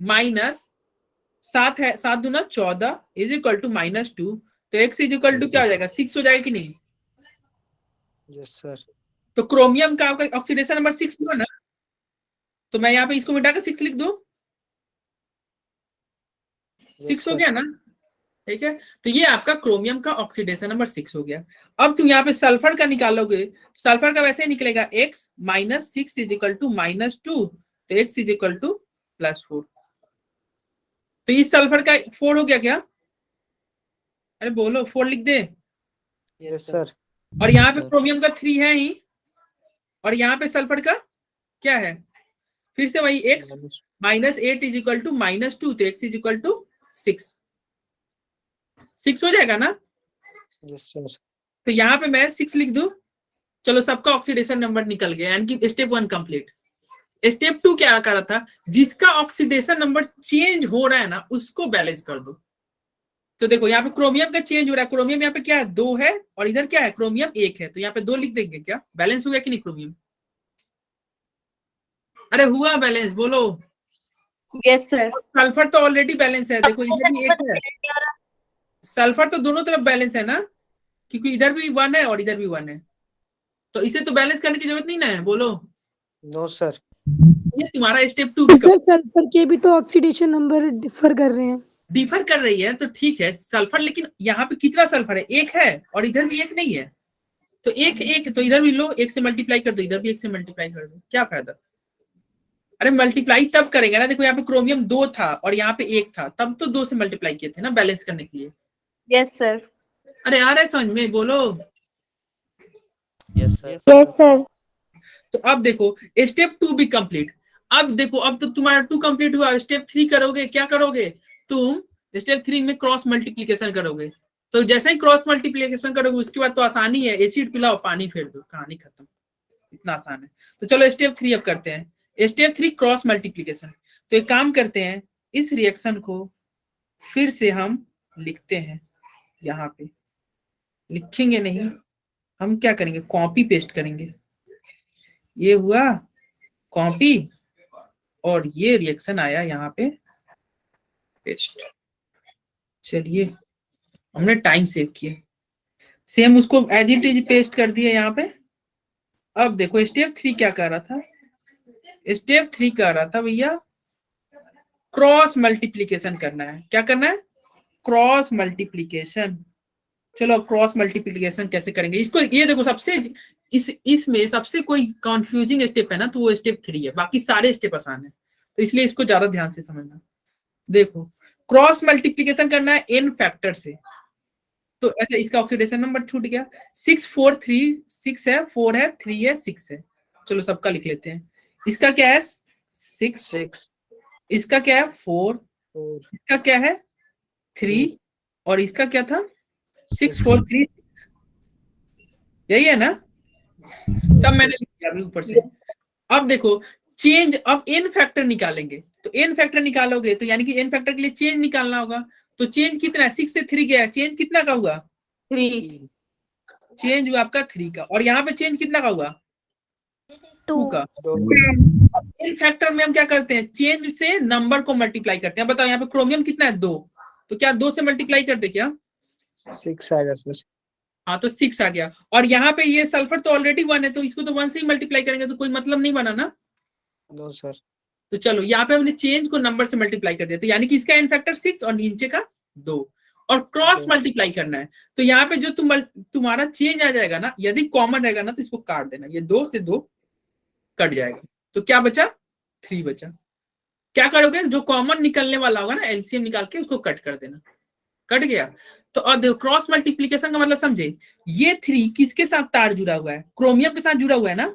माइनस 7 है, 7 दूना 14 इज इक्वल टू -2, तो x इज इक्वल टू क्या हो जाएगा, 6 हो जाएगा कि नहीं। Yes, sir. तो क्रोमियम का ऑक्सीडेशन नंबर 6 हुआ ना, तो मैं यहाँ पे इसको मिटाकर 6 लिख दूं, 6 हो sir. गया ना। ठीक है, तो ये आपका क्रोमियम का ऑक्सीडेशन नंबर 6 हो गया। अब तुम यहाँ पे सल्फर का निकालोगे, सल्फर का वैसे ही निकलेगा, x minus 6 is equal to -2, तो x इज इक्वल टू +4। तो इस सल्फर का 4 हो गया क्या, अरे बोलो 4 लिख दे। Yes, sir. और यहाँ पे Sir. क्रोमियम का 3 है ही, और यहाँ पे सल्फर का क्या है, फिर से वही x -8 इज इक्वल टू -2, तो x इज इक्वल टू 6 हो जाएगा ना। Yes, sir. तो यहाँ पे मैं 6 लिख दूं। चलो सबका ऑक्सीडेशन नंबर निकल गया, यानी कि स्टेप 1 कंप्लीट। स्टेप 2 क्या कर रहा था, जिसका ऑक्सीडेशन नंबर चेंज हो रहा है ना उसको बैलेंस कर दो। तो देखो यहाँ पे क्रोमियम का चेंज हो रहा है, क्रोमियम यहाँ पे क्या है, 2 है, और इधर क्या है, क्रोमियम 1 है, तो यहाँ पे 2 लिख देंगे, क्या बैलेंस हो गया कि नहीं क्रोमियम, अरे हुआ बैलेंस, बोलो। Yes sir. सल्फर तो ऑलरेडी बैलेंस है, देखो इधर भी 1 है, सल्फर तो दोनों तरफ बैलेंस है ना, क्योंकि इधर भी 1 है और इधर भी 1 है, तो इसे तो बैलेंस करने की जरूरत नहीं ना है, बोलो। No, sir. ये तुम्हारा स्टेप 2 सर सल्फर के भी तो ऑक्सीडेशन नंबर डिफर कर रहे हैं। डिफर कर रही है तो ठीक है सल्फर, लेकिन यहाँ पे कितना सल्फर है, 1 है, और इधर भी 1 नहीं है, तो 1 तो इधर भी लो, 1 से मल्टीप्लाई कर दो, इधर भी 1 से मल्टीप्लाई कर दो, क्या फायदा। अरे मल्टीप्लाई तब करेंगे ना, देखो यहाँ पे क्रोमियम 2 था और यहाँ पे 1 था, तब तो 2 से मल्टीप्लाई किए थे ना बैलेंस करने के लिए। Yes sir. अरे आ रहा है समझ में, बोलो। Yes, sir. Yes sir. तो अब देखो स्टेप 2 भी कंप्लीट। अब देखो अब तो तुम्हारा 2 कंप्लीट हुआ, स्टेप 3 करोगे, क्या करोगे तुम, स्टेप 3 में क्रॉस मल्टीप्लीकेशन करोगे। तो जैसे ही क्रॉस मल्टीप्लीकेशन करोगे उसके बाद तो आसानी है, एसिड पिलाओ पानी फेर दो, कहानी खत्म, इतना आसान है। तो चलो स्टेप 3 अब करते हैं। Step 3 cross multiplication. तो एक काम करते हैं, इस रिएक्शन को फिर से हम लिखते हैं, यहाँ पे लिखेंगे नहीं, हम क्या करेंगे, कॉपी पेस्ट करेंगे। ये हुआ कॉपी और ये रिएक्शन आया यहाँ पे पेस्ट। चलिए हमने टाइम सेव किया, सेम उसको एज इट इज पेस्ट कर दिया यहाँ पे। अब देखो स्टेप 3 क्या कर रहा था, स्टेप 3 कर रहा था भैया क्रॉस मल्टीप्लीकेशन करना है। क्या करना है, क्रॉस मल्टीप्लीकेशन। चलो क्रॉस मल्टीप्लीकेशन कैसे करेंगे इसको, ये देखो सबसे इसमें सबसे कोई कंफ्यूजिंग स्टेप है ना तो वो स्टेप 3 है, बाकी सारे स्टेप आसान है, तो इसलिए इसको ज्यादा ध्यान से समझना। देखो क्रॉस मल्टीप्लीकेशन करना है n फैक्टर से, तो अच्छा इसका ऑक्सीडेशन नंबर छूट गया, 6 4 3 6 है, 4 है, 3 है, 6 है, चलो सबका लिख लेते हैं। इसका क्या है 6, 6 इसका क्या है 4, 4 इसका क्या है 3 और इसका क्या था 6 4 3 6। यही है ना, सब मैंने लिख दिया अभी ऊपर से। अब देखो चेंज, अब एन फैक्टर निकालेंगे तो एन फैक्टर निकालोगे तो यानी कि एन फैक्टर के लिए चेंज निकालना होगा। तो चेंज कितना है 6 से 3 गया है, चेंज कितना का हुआ 3 चेंज हुआ आपका 3 का। और यहाँ पे चेंज कितना का हुआ 2 का। 2 एन फैक्टर में हम क्या करते हैं चेंज से नंबर को मल्टीप्लाई करते हैं। बताओ यहाँ पे क्रोमियम कितना है 2, तो क्या 2 से मल्टीप्लाई करते क्या 6 आएगा सर। हाँ तो 6 आ गया। और यहाँ पे ये सल्फर तो ऑलरेडी 1 है तो इसको तो 1 से ही मल्टीप्लाई करेंगे तो कोई मतलब नहीं बना ना। No sir. तो चलो यहाँ पे हमने चेंज को नंबर से मल्टीप्लाई कर दिया तो यानी कि इसका एन फैक्टर 6 और नीचे का 2 और क्रॉस मल्टीप्लाई करना है। तो यहाँ पे जो तुम्हारा चेंज आ जाएगा ना, यदि कॉमन रहेगा ना तो इसको काट देना, ये 2 से 2 कट जाएगा तो क्या बचा 3 बचा। क्या करोगे जो कॉमन निकलने वाला होगा ना एलसीएम निकाल के उसको कट कर देना, कट गया। तो अब देखो क्रॉस मल्टीप्लीकेशन का मतलब समझे, ये 3 किसके साथ तार जुड़ा हुआ है क्रोमियम के साथ जुड़ा हुआ है ना,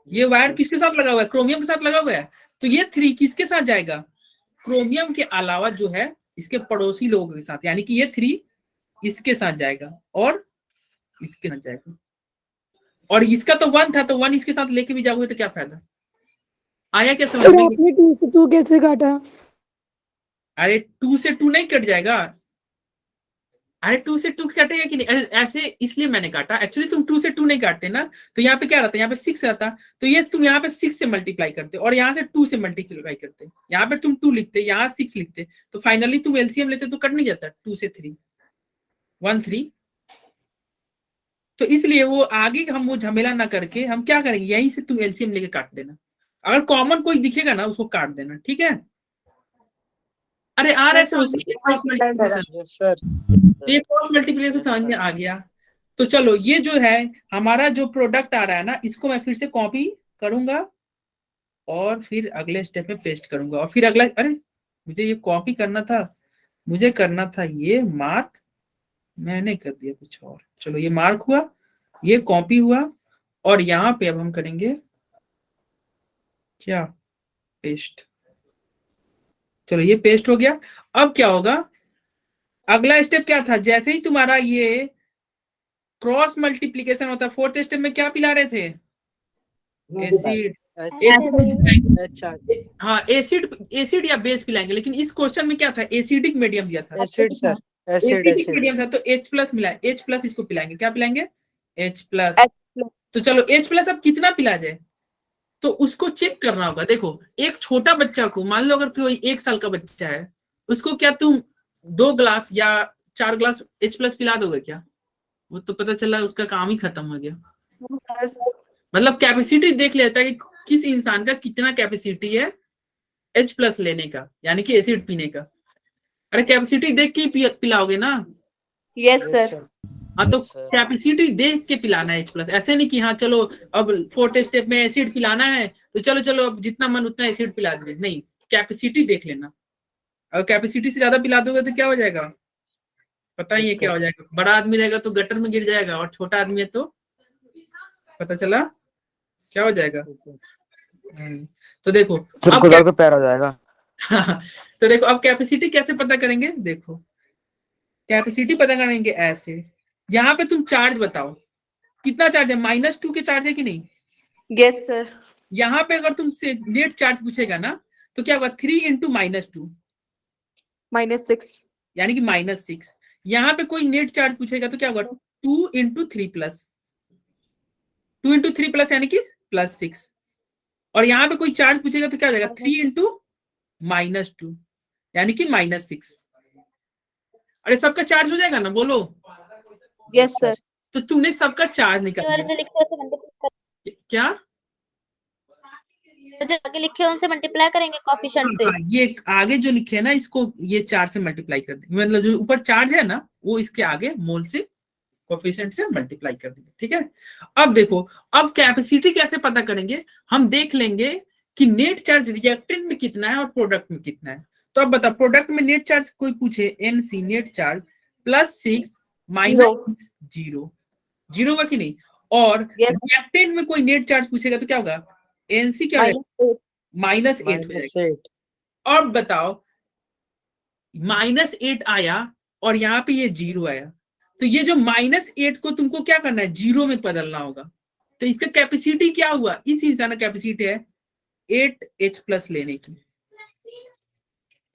ये वायर किसके साथ लगा हुआ है क्रोमियम के साथ लगा हुआ है। तो ये 3 किसके साथ जाएगा क्रोमियम के अलावा जो है इसके पड़ोसी लोगों के साथ, यानी कि ये 3 इसके साथ जाएगा और इसके साथ जाएगा। और इसका तो 1 था तो 1 इसके साथ लेके भी जाओगे तो क्या फायदा। आया क्या समझ सर में। आपने 2 से 2 कैसे काटा? अरे 2 से 2 नहीं कट जाएगा, अरे 2 से 2 कटेगा कि नहीं, ऐसे इसलिए मैंने काटा। एक्चुअली तुम 2 से 2 नहीं काटते ना, तो यहाँ पे क्या रहता है यहाँ पे 6 रहता, तो ये तुम यहाँ पे 6 से मल्टीप्लाई करते और यहाँ से 2 से मल्टीप्लाई करते, यहाँ पे तुम 2 लिखते यहाँ 6 लिखते, तो फाइनली तुम एलसीएम लेते तो कट नहीं जाता 2 से 3 1 3। तो इसलिए वो आगे हम वो झमेला ना करके हम क्या करेंगे यहीं से तुम एलसीएम लेके काट देना, अगर कॉमन कोई दिखेगा ना उसको काट देना, ठीक है। अरे आ रहा है समझ में क्रॉस मल्टीप्लिकेशन, यस सर। ये क्रॉस मल्टीप्लिकेशन समझ में आ गया। तो चलो ये जो है हमारा जो प्रोडक्ट आ रहा है ना इसको मैं फिर से कॉपी करूंगा और फिर अगले स्टेप में पेस्ट करूंगा और फिर अगला, अरे मुझे ये कॉपी करना था, मुझे करना था ये मार्क, मैंने कर दिया कुछ और। चलो ये मार्क हुआ, ये कॉपी हुआ और यहाँ पे अब हम करेंगे क्या पेस्ट। चलो ये पेस्ट हो गया। अब क्या होगा अगला स्टेप क्या था, जैसे ही तुम्हारा ये क्रॉस मल्टीप्लीकेशन होता है फोर्थ स्टेप में क्या पिला रहे थे एसिड, हाँ एसिड या बेस पिलाएंगे, लेकिन इस क्वेश्चन में क्या था एसिडिक मीडियम दिया था, एसिड सर। एसिडिक मीडियम था तो H+ मिला, H+ इसको पिलाएंगे, क्या पिलाएंगे H+। तो चलो H+ अब कितना पिला जाए तो उसको चेक करना होगा। देखो एक छोटा बच्चा को मान लो अगर कोई 1 साल का बच्चा है उसको क्या तुम 2 ग्लास या 4 ग्लास H+ पिला दोगे क्या, वो तो पता चला उसका काम ही खत्म हो गया। मतलब कैपेसिटी देख लेता है कि किस इंसान का कितना कैपेसिटी है H+ लेने का यानी कि एसिड पीने का। अरे कैपेसिटी देख के पिलाओगे ना। Yes sir. हाँ तो कैपेसिटी देख के पिलाना है H+, ऐसे नहीं कि हाँ चलो अब फोर्थ स्टेप में एसिड पिलाना है तो चलो चलो अब जितना मन उतना एसिड पिला दीजिए, नहीं कैपेसिटी देख लेना। अगर कैपेसिटी से ज्यादा पिला दोगे तो क्या हो जाएगा पता ही है क्या हो जाएगा, बड़ा आदमी रहेगा तो गटर में गिर जाएगा और छोटा आदमी है तो पता चला क्या हो जाएगा। तो देखो अब पैर हो जाएगा। तो देखो अब कैपेसिटी कैसे पता करेंगे, देखो कैपेसिटी पता करेंगे ऐसे, यहाँ पे तुम चार्ज बताओ कितना चार्ज है -2 के चार्ज है कि नहीं। Yes sir. यहाँ पे अगर तुमसे नेट चार्ज पूछेगा ना तो क्या होगा 3 × -2 -6 यानी कि -6। यहाँ पे कोई नेट चार्ज पूछेगा तो क्या होगा 2 × 3+, 2 × 3+ यानी कि +6। और यहाँ पे कोई चार्ज पूछेगा तो क्या हो जाएगा 3 × -2 यानी कि -6। अरे सबका चार्ज हो जाएगा ना बोलो। Yes sir. तो तुमने सबका चार्ज निकाल जो लिखे होते मल्टीप्लाई क्या जो आगे लिखे हैं उनसे मल्टीप्लाई करेंगे कोएफिशिएंट से। हाँ, ये आगे जो लिखे है ना इसको ये 4 से मल्टीप्लाई कर देंगे, मतलब जो ऊपर चार्ज है ना वो इसके आगे मोल से कोएफिशिएंट से मल्टीप्लाई कर देंगे, ठीक है। अब देखो अब कैपेसिटी कैसे पता करेंगे, हम देख लेंगे कि नेट चार्ज रिएक्टेंट में कितना है और प्रोडक्ट में कितना है। तो अब बताओ प्रोडक्ट में नेट चार्ज कोई पूछे NC नेट चार्ज +6 -6 0 0 होगा कि नहीं, और Yes. रिएक्टेंट में कोई नेट चार्ज पूछेगा तो क्या होगा, एनसी क्या होगा, -8 हो जाएगा। -8 अब बताओ -8 आया और यहाँ पे ये 0 आया, तो ये जो -8 को तुमको क्या करना है, 0 में बदलना होगा। तो इसका कैपेसिटी क्या हुआ, इस हिसाब से कैपेसिटी है 8H+ लेने की।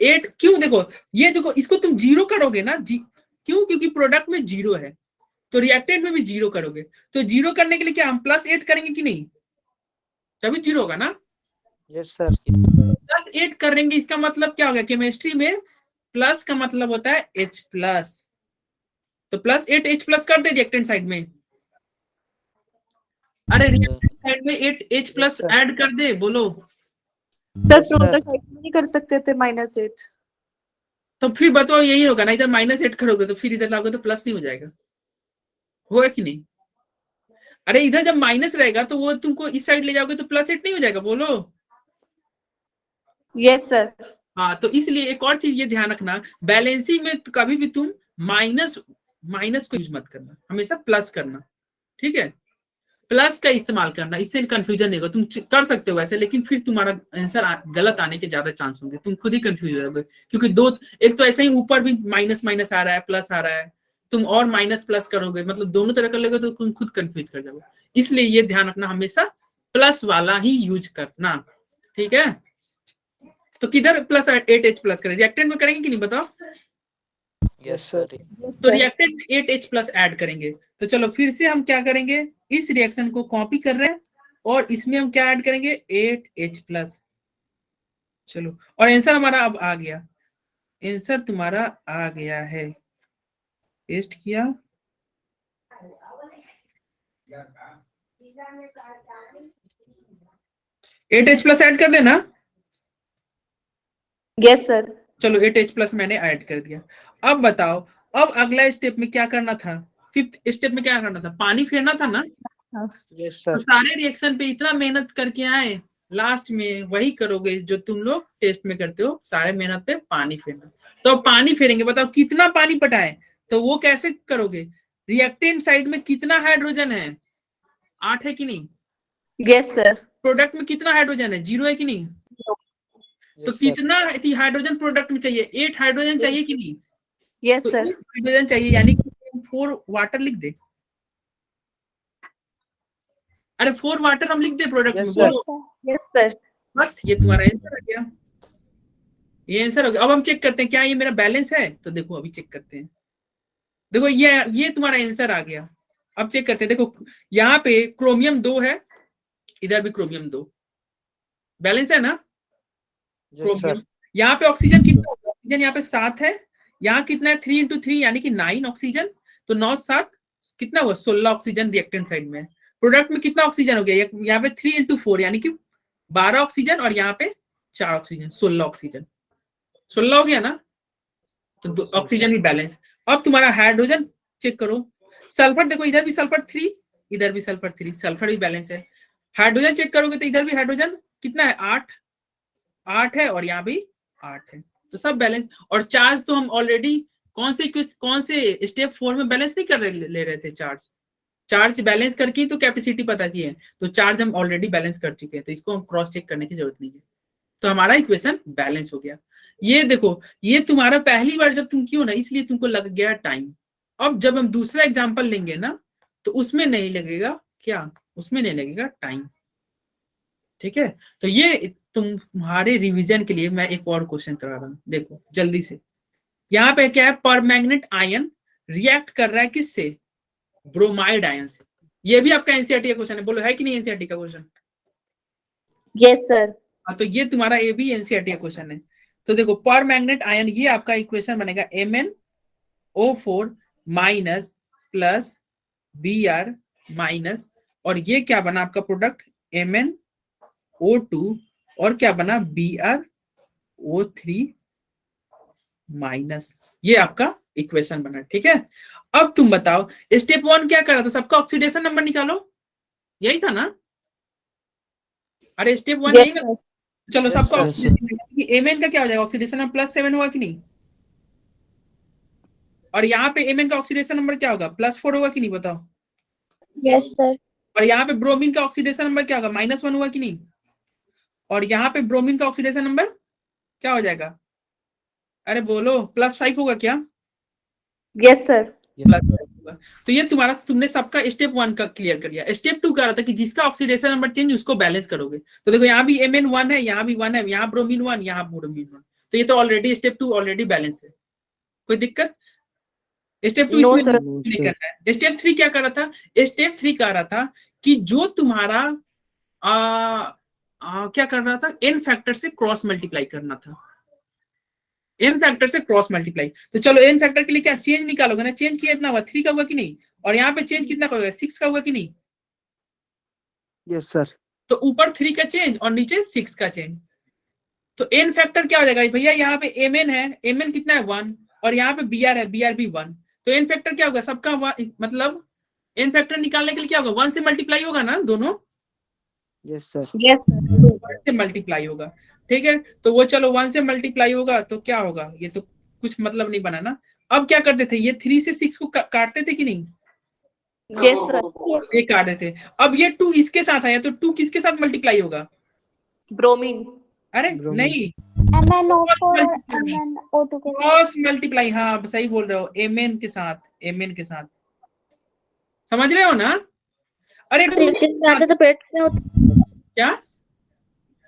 8 क्यों, देखो ये देखो, इसको तुम 0 करोगे ना, क्यों, क्योंकि प्रोडक्ट में 0 है, तो रिएक्टेंट में भी 0 करोगे, तो 0 करने के लिए क्या हम +8 करेंगे कि नहीं, तभी 0 होगा ना। Yes sir. +8 करेंगे, इसका मतलब क्या होगा, केमिस्ट्री में प्लस का मतलब होता है H+, तो +8H+ कर दे रिएक्टेंट साइड में। अरे रिएक्टेंट साइड में 8H+ ऐड कर दे, बोलो। सर प्रोडक्ट साइड में नहीं कर सकते थे -8। तो फिर बताओ यही होगा ना, इधर -8 करोगे तो फिर इधर लाओगे तो प्लस नहीं हो जाएगा, होगा कि नहीं। अरे इधर जब माइनस रहेगा तो वो तुमको इस साइड ले जाओगे तो +8 नहीं हो जाएगा, बोलो। Yes sir. हाँ, तो इसलिए एक और चीज ये ध्यान रखना, बैलेंसिंग में तो कभी भी तुम माइनस को यूज मत करना, हमेशा प्लस करना, ठीक है, प्लस का इस्तेमाल करना, इससे कंफ्यूजन नहीं होगा। तुम कर सकते हो वैसे, लेकिन फिर तुम्हारा आंसर गलत आने के ज्यादा चांस होंगे, तुम खुद ही कंफ्यूज हो जाओगे, क्योंकि एक तो ऐसे ही ऊपर भी माइनस आ रहा है, प्लस आ रहा है, तुम और माइनस प्लस करोगे, मतलब दोनों तरह कर लोगे तो तुम खुद कंफ्यूज कर जाओगे। इसलिए ये ध्यान रखना, हमेशा प्लस वाला ही यूज करना, ठीक है। तो किधर +8H+ करें, रिएक्टेंट में करेंगे कि नहीं, बताओ। Yes sir. तो रिएक्टेंट में 8H+ ऐड करेंगे, तो चलो फिर से हम क्या करेंगे, इस रिएक्शन को कॉपी कर रहे हैं और इसमें हम क्या ऐड करेंगे, 8H+। चलो, और आंसर हमारा अब आ गया, आंसर तुम्हारा आ गया है, टेस्ट किया, $8H+ ऐड कर देना। Yes sir. चलो 8H+ मैंने ऐड कर दिया। अब बताओ, अब अगला स्टेप में क्या करना था, 5th स्टेप में क्या करना था, पानी फेरना था ना। यस तो सर। सारे रिएक्शन पे इतना मेहनत करके आए, लास्ट में वही करोगे जो तुम लोग टेस्ट में करते हो, सारे मेहनत पे पानी फेरना। तो अब पानी फेरेंगे, बताओ कितना पानी पटाए, तो वो कैसे करोगे, रिएक्टेंट साइड में कितना हाइड्रोजन है, 8 है कि नहीं, यस सर। प्रोडक्ट में कितना हाइड्रोजन है, 0 है कि नहीं, तो कितना हाइड्रोजन प्रोडक्ट में चाहिए, 8 हाइड्रोजन चाहिए कि नहीं, यस तो सर। 8 हाइड्रोजन चाहिए, यानी कि 4 वाटर लिख दे। अरे 4 वाटर हम लिख दे प्रोडक्ट में, Yes, sir. बोलो। Yes sir. बस ये तुम्हारा आंसर आ गया, ये आंसर हो गया। अब हम चेक करते हैं क्या ये मेरा बैलेंस है, तो देखो अभी चेक करते हैं, देखो ये तुम्हारा आंसर आ गया। अब चेक करते हैं, देखो यहाँ पे क्रोमियम 2 है, इधर भी क्रोमियम 2, बैलेंस है ना, Yes, sir. यहाँ पे ऑक्सीजन कितना होगा, ऑक्सीजन यहाँ पे 7 है, यहाँ कितना है 3 × 3 यानी कि 9 ऑक्सीजन, तो 9 7 कितना हुआ, 16 ऑक्सीजन रिएक्टेंट साइड में। प्रोडक्ट में कितना ऑक्सीजन हो गया, यहाँ पे 3 × 4 यानी कि 12 ऑक्सीजन, और यहाँ पे 4 ऑक्सीजन, 16 ऑक्सीजन, 16 हो गया ना, तो ऑक्सीजन भी बैलेंस। अब तुम्हारा हाइड्रोजन चेक करो, सल्फर देखो, इधर भी सल्फर 3, इधर भी सल्फर 3, सल्फर भी बैलेंस है। हाइड्रोजन चेक करोगे तो इधर भी हाइड्रोजन कितना है, 8 है, और यहाँ भी 8 है, तो सब बैलेंस। और चार्ज तो हम ऑलरेडी कौन से स्टेप 4 में बैलेंस नहीं कर ले रहे थे, चार्ज बैलेंस करके तो कैपेसिटी पता की है, तो चार्ज हम ऑलरेडी बैलेंस कर चुके हैं, तो इसको हम क्रॉस चेक करने की जरूरत नहीं है, तो हमारा इक्वेशन बैलेंस हो गया। ये देखो, ये तुम्हारा पहली बार जब तुम कियो ना, इसलिए तुमको लग गया टाइम। अब जब हम दूसरा एग्जांपल लेंगे ना, तो उसमें नहीं लगेगा क्या, उसमें नहीं लगेगा टाइम, ठीक है। तो ये तुम्हारे रिवीजन के लिए मैं एक और क्वेश्चन करा रहा हूं, देखो जल्दी से। यहाँ पे क्या है, परमैंगनेट आयन रिएक्ट कर रहा है किससे, ब्रोमाइड आयन से। ये भी आपका एनसीईआरटी का क्वेश्चन है, बोलो है कि नहीं एनसीईआरटी का क्वेश्चन। Yes sir. हाँ, तो ये तुम्हारा ये भी एनसीईआरटी का क्वेश्चन है। तो देखो परमैंगनेट आयन, ये आपका इक्वेशन बनेगा MnO4 minus plus Br minus, और ये क्या बना आपका प्रोडक्ट MnO2, और क्या बना BrO3 माइनस, ये आपका इक्वेशन बना, ठीक है। अब तुम बताओ स्टेप 1 क्या कर रहा था, सबका ऑक्सीडेशन नंबर निकालो, यही था ना। अरे स्टेप 1 यही ना, चलो Yes, सबका sir. ऑक्सीडेशन, Mn का क्या हो जाएगा, ऑक्सीडेशन नंबर +7 होगा कि नहीं, और यहाँ पे Mn का ऑक्सीडेशन नंबर क्या होगा, +4 होगा कि नहीं, बताओ। Yes sir. और यहाँ पे ब्रोमीन का ऑक्सीडेशन नंबर क्या होगा, -1 हुआ कि नहीं, और यहाँ पे ब्रोमीन का ऑक्सीडेशन नंबर क्या हो जाएगा, अरे बोलो, +5 होगा क्या, यस सर। +5 होगा। तो ये तुम्हारा, तुमने सबका स्टेप 1 का क्लियर कर लिया। स्टेप 2 क्या रहा था कि जिसका ऑक्सीडेशन नंबर चेंज उसको बैलेंस करोगे। तो देखो यहाँ भी Mn 1 है, यहाँ भी 1 है, यहाँ ब्रोमीन 1, यहाँ ब्रोमीन 1, तो ये तो ऑलरेडी स्टेप 2 ऑलरेडी बैलेंस है, कोई दिक्कत। स्टेप 2 नो इसमें सर। नहीं करना है। स्टेप 3 क्या कर रहा था, स्टेप 3 कह रहा था कि जो तुम्हारा क्या कर रहा था, n फैक्टर से क्रॉस मल्टीप्लाई करना था, n फैक्टर से क्रॉस मल्टीप्लाई। तो चलो n फैक्टर के लिए क्या चेंज निकालोगे ना, चेंज कितना हुआ, 3 का हुआ कि नहीं, और यहाँ पे चेंज कितना का होगा, 6 का हुआ कि नहीं। Yes sir. तो ऊपर 3 का चेंज और नीचे 6 का चेंज। तो n फैक्टर क्या हो जाएगा भैया, यहाँ पे mn है, mn कितना है 1, और यहाँ पे br है, br भी 1, तो n फैक्टर क्या होगा सबका, मतलब n फैक्टर निकालने के लिए क्या होगा, 1 से मल्टीप्लाई होगा ना दोनों, यस सर। Yes sir. 1 से मल्टीप्लाई होगा, ठीक है। तो वो चलो 1 से मल्टीप्लाई होगा तो क्या होगा, ये तो कुछ मतलब नहीं बना ना। अब क्या करते थे, ये 3 से 6 को काटते थे कि नहीं, यस सर। ये काटते थे। अब ये 2 इसके साथ आया तो 2 किसके साथ मल्टीप्लाई होगा, ब्रोमीन। अरे ब्रोमीन। नहीं, MnO4 और MnO2 के साथ। क्रॉस मल्टीप्लाई, हाँ सही बोल रहे हो, Mn के साथ, Mn के साथ, समझ रहे हो ना। अरे रिएक्टेंट में आता तो प्रोडक्ट में होता, क्या,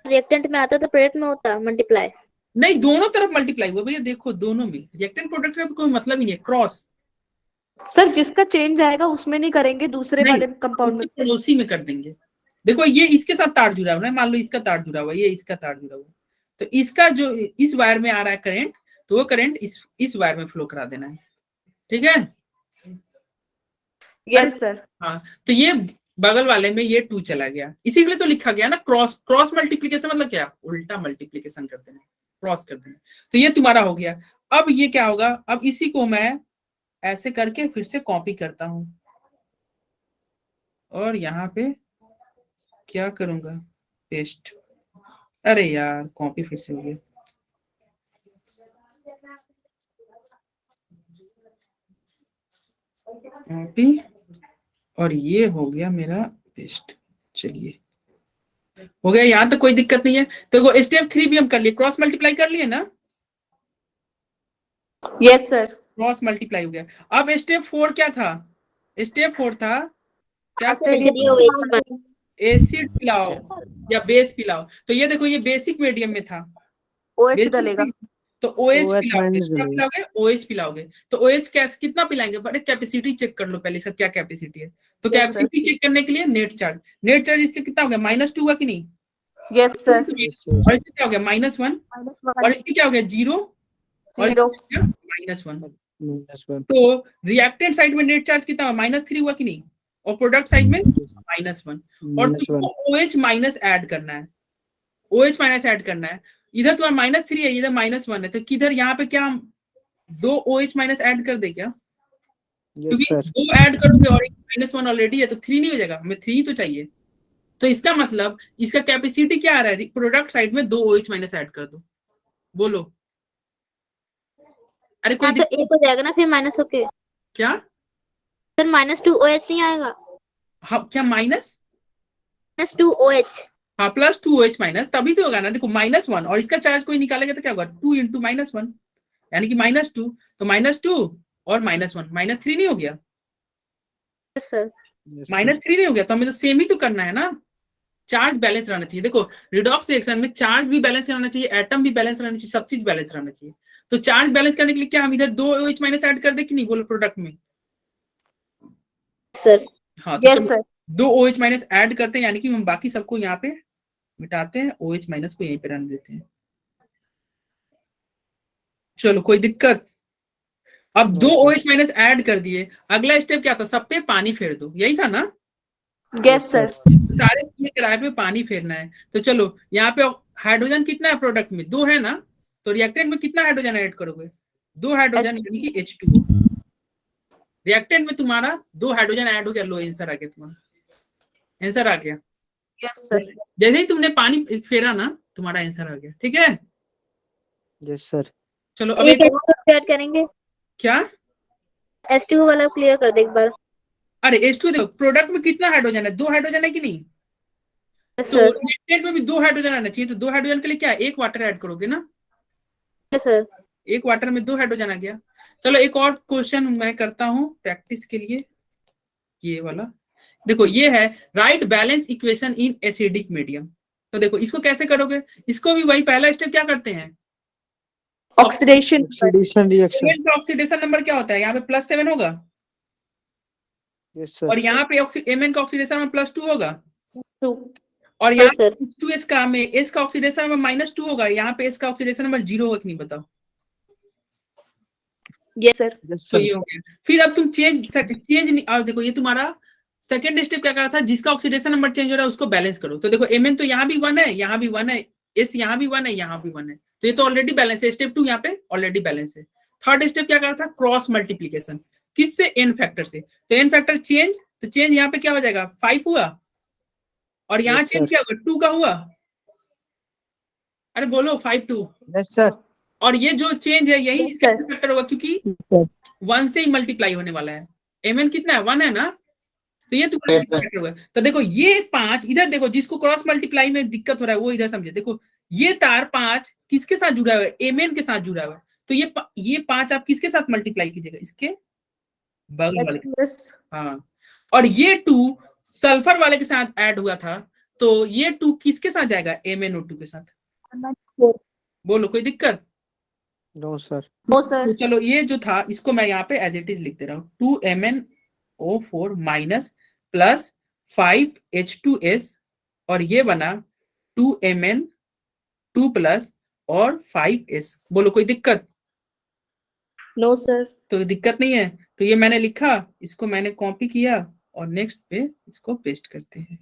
रिएक्टेंट में आता तो प्रोडक्ट में होता मल्टीप्लाई। नहीं दोनों तरफ मल्टीप्लाई हुआ भैया, देखो दोनों में रिएक्टेंट प्रोडक्ट का तो कोई मतलब ही नहीं है, क्रॉस सर जिसका चेंज आएगा उसमें नहीं करेंगे, दूसरे नहीं, वाले कंपाउंड में। उसके पड़ोसी में कर देंगे। देखो ये इसके साथ तार जुड़ा हुआ है, मान लो इसका तार जुड़ा हुआ है, ये इसका तार जुड़ा हुआ है, तो इसका जो इस वायर में आ रहा है करंट, तो वो करंट इस वायर में फ्लो करा देना है, ठीक है। Yes sir. हाँ, तो ये बगल वाले में ये 2 चला गया, इसी के लिए तो लिखा गया ना क्रॉस मल्टीप्लीकेशन, मतलब क्या, उल्टा मल्टीप्लीकेशन कर देना, क्रॉस कर देना। तो ये तुम्हारा हो गया। अब ये क्या होगा, अब इसी को मैं ऐसे करके फिर से कॉपी करता हूं, और यहाँ पे क्या करूंगा, पेस्ट, अरे यार कॉपी फिर से हो गया, कॉपी, और ये हो गया मेरा पेस्ट। चलिए हो गया, यहाँ तक कोई दिक्कत नहीं है। तो स्टेप 3 भी हम कर लिए, क्रॉस मल्टीप्लाई कर लिए ना, यस सर। क्रॉस मल्टीप्लाई हो गया। अब स्टेप 4 क्या था, स्टेप 4 था क्या, एसिड पिलाओ या बेस पिलाओ। तो ये देखो ये बेसिक मीडियम में था, OH बेसिक डलेगा। तो OH OH पिलाओगे, माइनस क्या पिलाओगे, OH पिलाओगे। तो OH कितना पिलाएंगे, बड़े कैपेसिटी चेक कर लो पहले, इसका क्या कैपेसिटी है। तो Yes, कैपेसिटी चेक करने के लिए नेट चार्ज इसका कितना हो गया, -2 हुआ कि नहीं, यस सर। और इसका क्या हो गया, -1, और इसका क्या हो गया 0, और जीरो। -1। -1। तो रिएक्टेंट साइड में नेट चार्ज कितना हुआ, -3 हुआ कि नहीं, और प्रोडक्ट साइड में -1, और तुमको OH माइनस ऐड करना है, OH माइनस ऐड करना है। इधर तुम्हारा -3 है, इधर -1 है, तो किधर यहाँ पे क्या हम 2 OH माइनस ऐड कर दे क्या, क्योंकि 2 ऐड करोगे और -1 ऑलरेडी है तो 3 नहीं हो जाएगा, हमें 3 तो चाहिए। तो इसका मतलब इसका कैपेसिटी क्या आ रहा है, प्रोडक्ट साइड में 2 OH माइनस ऐड कर दो, बोलो। अरे कोई हाँ, तो एक हो जाएगा ना फिर माइनस होके, क्या, फिर -2 OH नहीं आएगा, हाँ क्या -2 OH। हाँ +2 OH माइनस, तभी तो होगा ना, देखो -1 और इसका चार्ज कोई निकालेगा तो क्या होगा, 2 × -1 यानी कि -2, तो -2 और -1, -3 नहीं हो गया, यस सर। -3 नहीं हो गया, तो हमें तो सेम ही तो करना है ना, चार्ज बैलेंस रहना चाहिए। देखो रिडॉक्स रिएक्शन में चार्ज भी बैलेंस रहना चाहिए, एटम भी बैलेंस रहना चाहिए, सब चीज बैलेंस रहना चाहिए। तो चार्ज बैलेंस करने के लिए क्या हम इधर 2 OH माइनस ऐड कर दे कि नहीं, बोलो प्रोडक्ट में, सर। हाँ तो yes sir. 2 OH minus add करते हैं, यानी कि हम बाकी सबको यहाँ पे मिटाते हैं, OH माइनस को यहीं पे रहने देते हैं। चलो कोई दिक्कत। अब 2 OH माइनस ऐड कर दिए, अगला स्टेप क्या था, सब पे पानी फेर दो, यही था ना, यस सर। सारे किराए पे पानी फेरना है। तो चलो यहाँ पे हाइड्रोजन कितना है प्रोडक्ट में, 2 है ना, तो रिएक्टेंट में कितना हाइड्रोजन ऐड करोगे, 2 हाइड्रोजन यानी कि H2O। रिएक्टेंट में तुम्हारा 2 हाइड्रोजन ऐड हो गया, लो आंसर आ गया तुम्हारा, आंसर आ गया। Yes sir. जैसे ही तुमने पानी फेरा ना, तुम्हारा आंसर आ गया, ठीक है। Yes sir. चलो अब ये एक कैसे क्लियर करेंगे, क्या, H2O वाला क्लियर कर दे एक बार। अरे H2 देखो प्रोडक्ट में कितना हाइड्रोजन है, 2 हाइड्रोजन है कि नहीं, यस तो सर, रिएक्टेंट में भी 2 हाइड्रोजन आना चाहिए, तो 2 हाइड्रोजन के लिए क्या 1 वाटर ऐड करोगे ना, यस सर, 1 वाटर में 2 हाइड्रोजन आ गया। चलो एक और क्वेश्चन मैं करता हूं प्रैक्टिस के लिए, ये वाला देखो, ये है right balance equation in acidic medium. तो देखो इसको कैसे करोगे, इसको भी वही पहला स्टेप क्या करते हैं, ऑक्सीडेशन ऑक्सीडेशन रिएक्शन। एमएन का ऑक्सीडेशन नंबर क्या होता है, यहाँ पे +7 होगा, यस सर। और यहाँ पे एमएन का ऑक्सीडेशन नंबर +2 होगा, 2 और यहाँ यस सर, 2s का में एस का ऑक्सीडेशन नंबर -2 होगा, यहाँ पे एस का ऑक्सीडेशन नंबर 0 होगा कि नहीं बताओ। यस सर, यस तो सर। ये हो गया, फिर अब तुम चेंज और देखो ये तुम्हारा सेकंड स्टेप क्या करा था, जिसका ऑक्सीडेशन नंबर चेंज हो रहा है उसको बैलेंस करो। तो देखो एमएन तो यहाँ भी 1 है, यहाँ भी 1 है, एस यहाँ भी 1 है, यहाँ भी 1 है, तो ये तो ऑलरेडी बैलेंस है। स्टेप 2 यहाँ पे ऑलरेडी बैलेंस है। थर्ड स्टेप क्या करा था, क्रॉस मल्टीप्लीकेशन, किससे, एन फैक्टर से। तो एन फैक्टर चेंज, तो चेंज यहाँ पे क्या हो जाएगा 5 हुआ, और यहाँ Yes, चेंज sir. क्या होगा 2 का हुआ, अरे बोलो 5 2, यस सर। और ये जो चेंज है यही Yes, sir. फैक्टर होगा, क्योंकि 1 से ही मल्टीप्लाई होने वाला है। एमएन कितना है 1 है ना, तो ये तुम्हारा फैक्टर होगा। तो देखो ये 5 इधर देखो, जिसको क्रॉस मल्टीप्लाई में दिक्कत हो रहा है वो इधर समझे, देखो ये तार 5 किसके साथ जुड़ा हुआ है, एमएन के साथ जुड़ा हुआ है, तो ये 5 आप किसके साथ मल्टीप्लाई कीजिएगा, इसके बगल वाले के साथ। हाँ, और ये 2 सल्फर वाले के साथ ऐड हुआ था, तो ये 2 किसके साथ जाएगा, MnO2 के साथ। बोलो कोई दिक्कत, नो सर। नो सर, तो चलो ये जो था इसको मैं यहाँ पे एज इट इज लिख दे रहा हूँ, 2MnO4 माइनस प्लस 5H2S, और ये बना 2Mn2 प्लस और 5S। बोलो कोई दिक्कत, नो सर, तो दिक्कत नहीं है। तो ये मैंने लिखा, इसको मैंने कॉपी किया और नेक्स्ट पे इसको पेस्ट करते हैं।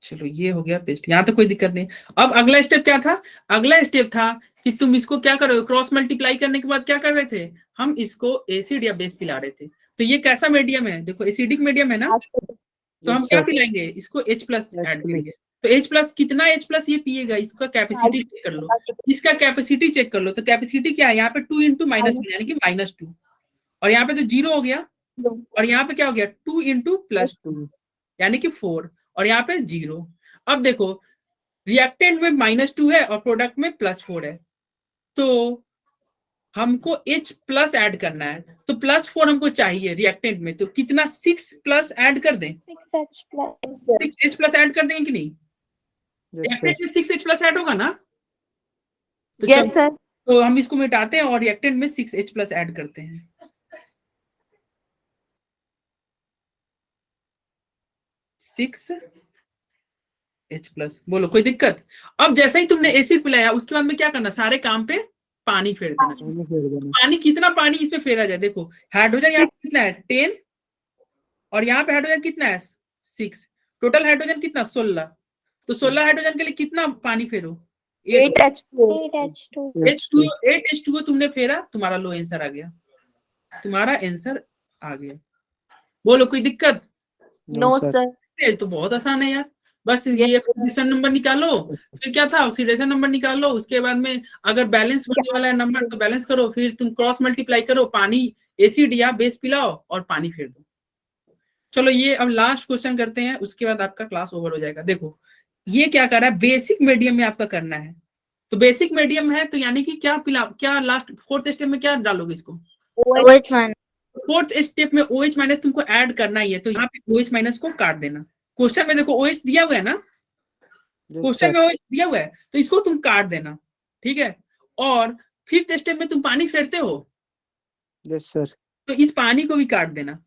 चलो ये हो गया पेस्ट, यहाँ तो कोई दिक्कत नहीं। अब अगला स्टेप क्या था, अगला स्टेप था कि तुम इसको क्या करो, क्रॉस मल्टीप्लाई करने के बाद क्या कर रहे थे, हम इसको एसिड या बेस पिला रहे थे। तो ये कैसा मीडियम है, देखो एसिडिक मीडियम है ना, तो हम क्या पिलाएंगे इसको H+ ऐड करेंगे। तो H+ कितना H+ ये पिएगा, इसका कैपेसिटी चेक कर लो, इसका कैपेसिटी चेक कर लो। तो कैपेसिटी क्या है यहाँ पे 2 × -1 यानी कि -2, और यहाँ पे तो 0 हो गया, और यहाँ पे क्या हो गया 2 × +2 यानी कि 4, और यहाँ पे 0। अब देखो रिएक्टेंट में -2 है और प्रोडक्ट में +4 है, तो हमको H+ ऐड करना है, तो +4 हमको चाहिए रिएक्टेंट में, तो कितना 6+ ऐड कर दें, 6H+ ऐड कर देंगे कि नहीं, रिएक्टेंट में 6H+ ऐड होगा ना। तो यस सर, तो हम इसको मिटाते हैं और रिएक्टेंट में 6H+ ऐड करते हैं। H+, बोलो कोई दिक्कत। अब जैसे ही तुमने एसिड पिलाया उसके बाद में क्या करना, सारे काम पे पानी फेर देना। पानी कितना पानी इसमें फेरा जाए, देखो हाइड्रोजन यहाँ पे कितना है 10, और यहाँ पे हाइड्रोजन कितना है 6, टोटल हाइड्रोजन कितना 16, तो 16 हाइड्रोजन के लिए कितना पानी फेरो 8H2, 8H2O तुमने फेरा, तुम्हारा लो आंसर आ गया, तुम्हारा आंसर आ गया। बोलो कोई दिक्कत, नो सर, ये तो बहुत आसान है यार, बस ये ऑक्सीडेशन नंबर निकालो, फिर क्या था ऑक्सीडेशन नंबर निकालो, उसके बाद में अगर बैलेंस बनने वाला है नंबर तो बैलेंस करो, फिर तुम क्रॉस मल्टीप्लाई करो, पानी एसिड या बेस पिलाओ और पानी फेर दो। चलो ये अब लास्ट क्वेश्चन करते हैं, उसके बाद आपका क्लास ओवर हो जाएगा। देखो ये क्या कर रहा है, बेसिक मीडियम में आपका करना है, तो बेसिक मीडियम है तो यानी कि क्या लास्ट फोर्थ स्टेप में क्या डालोगे इसको, OH- फोर्थ स्टेप में OH- तुमको ऐड करना ही है, तो यहाँ पे OH- को काट देना। क्वेश्चन में देखो OH दिया हुआ है ना, क्वेश्चन में OH दिया हुआ है, तो इसको तुम काट देना, ठीक है। और फिफ्थ स्टेप में तुम पानी फेरते हो, यस सर। तो इस पानी को भी काट देना।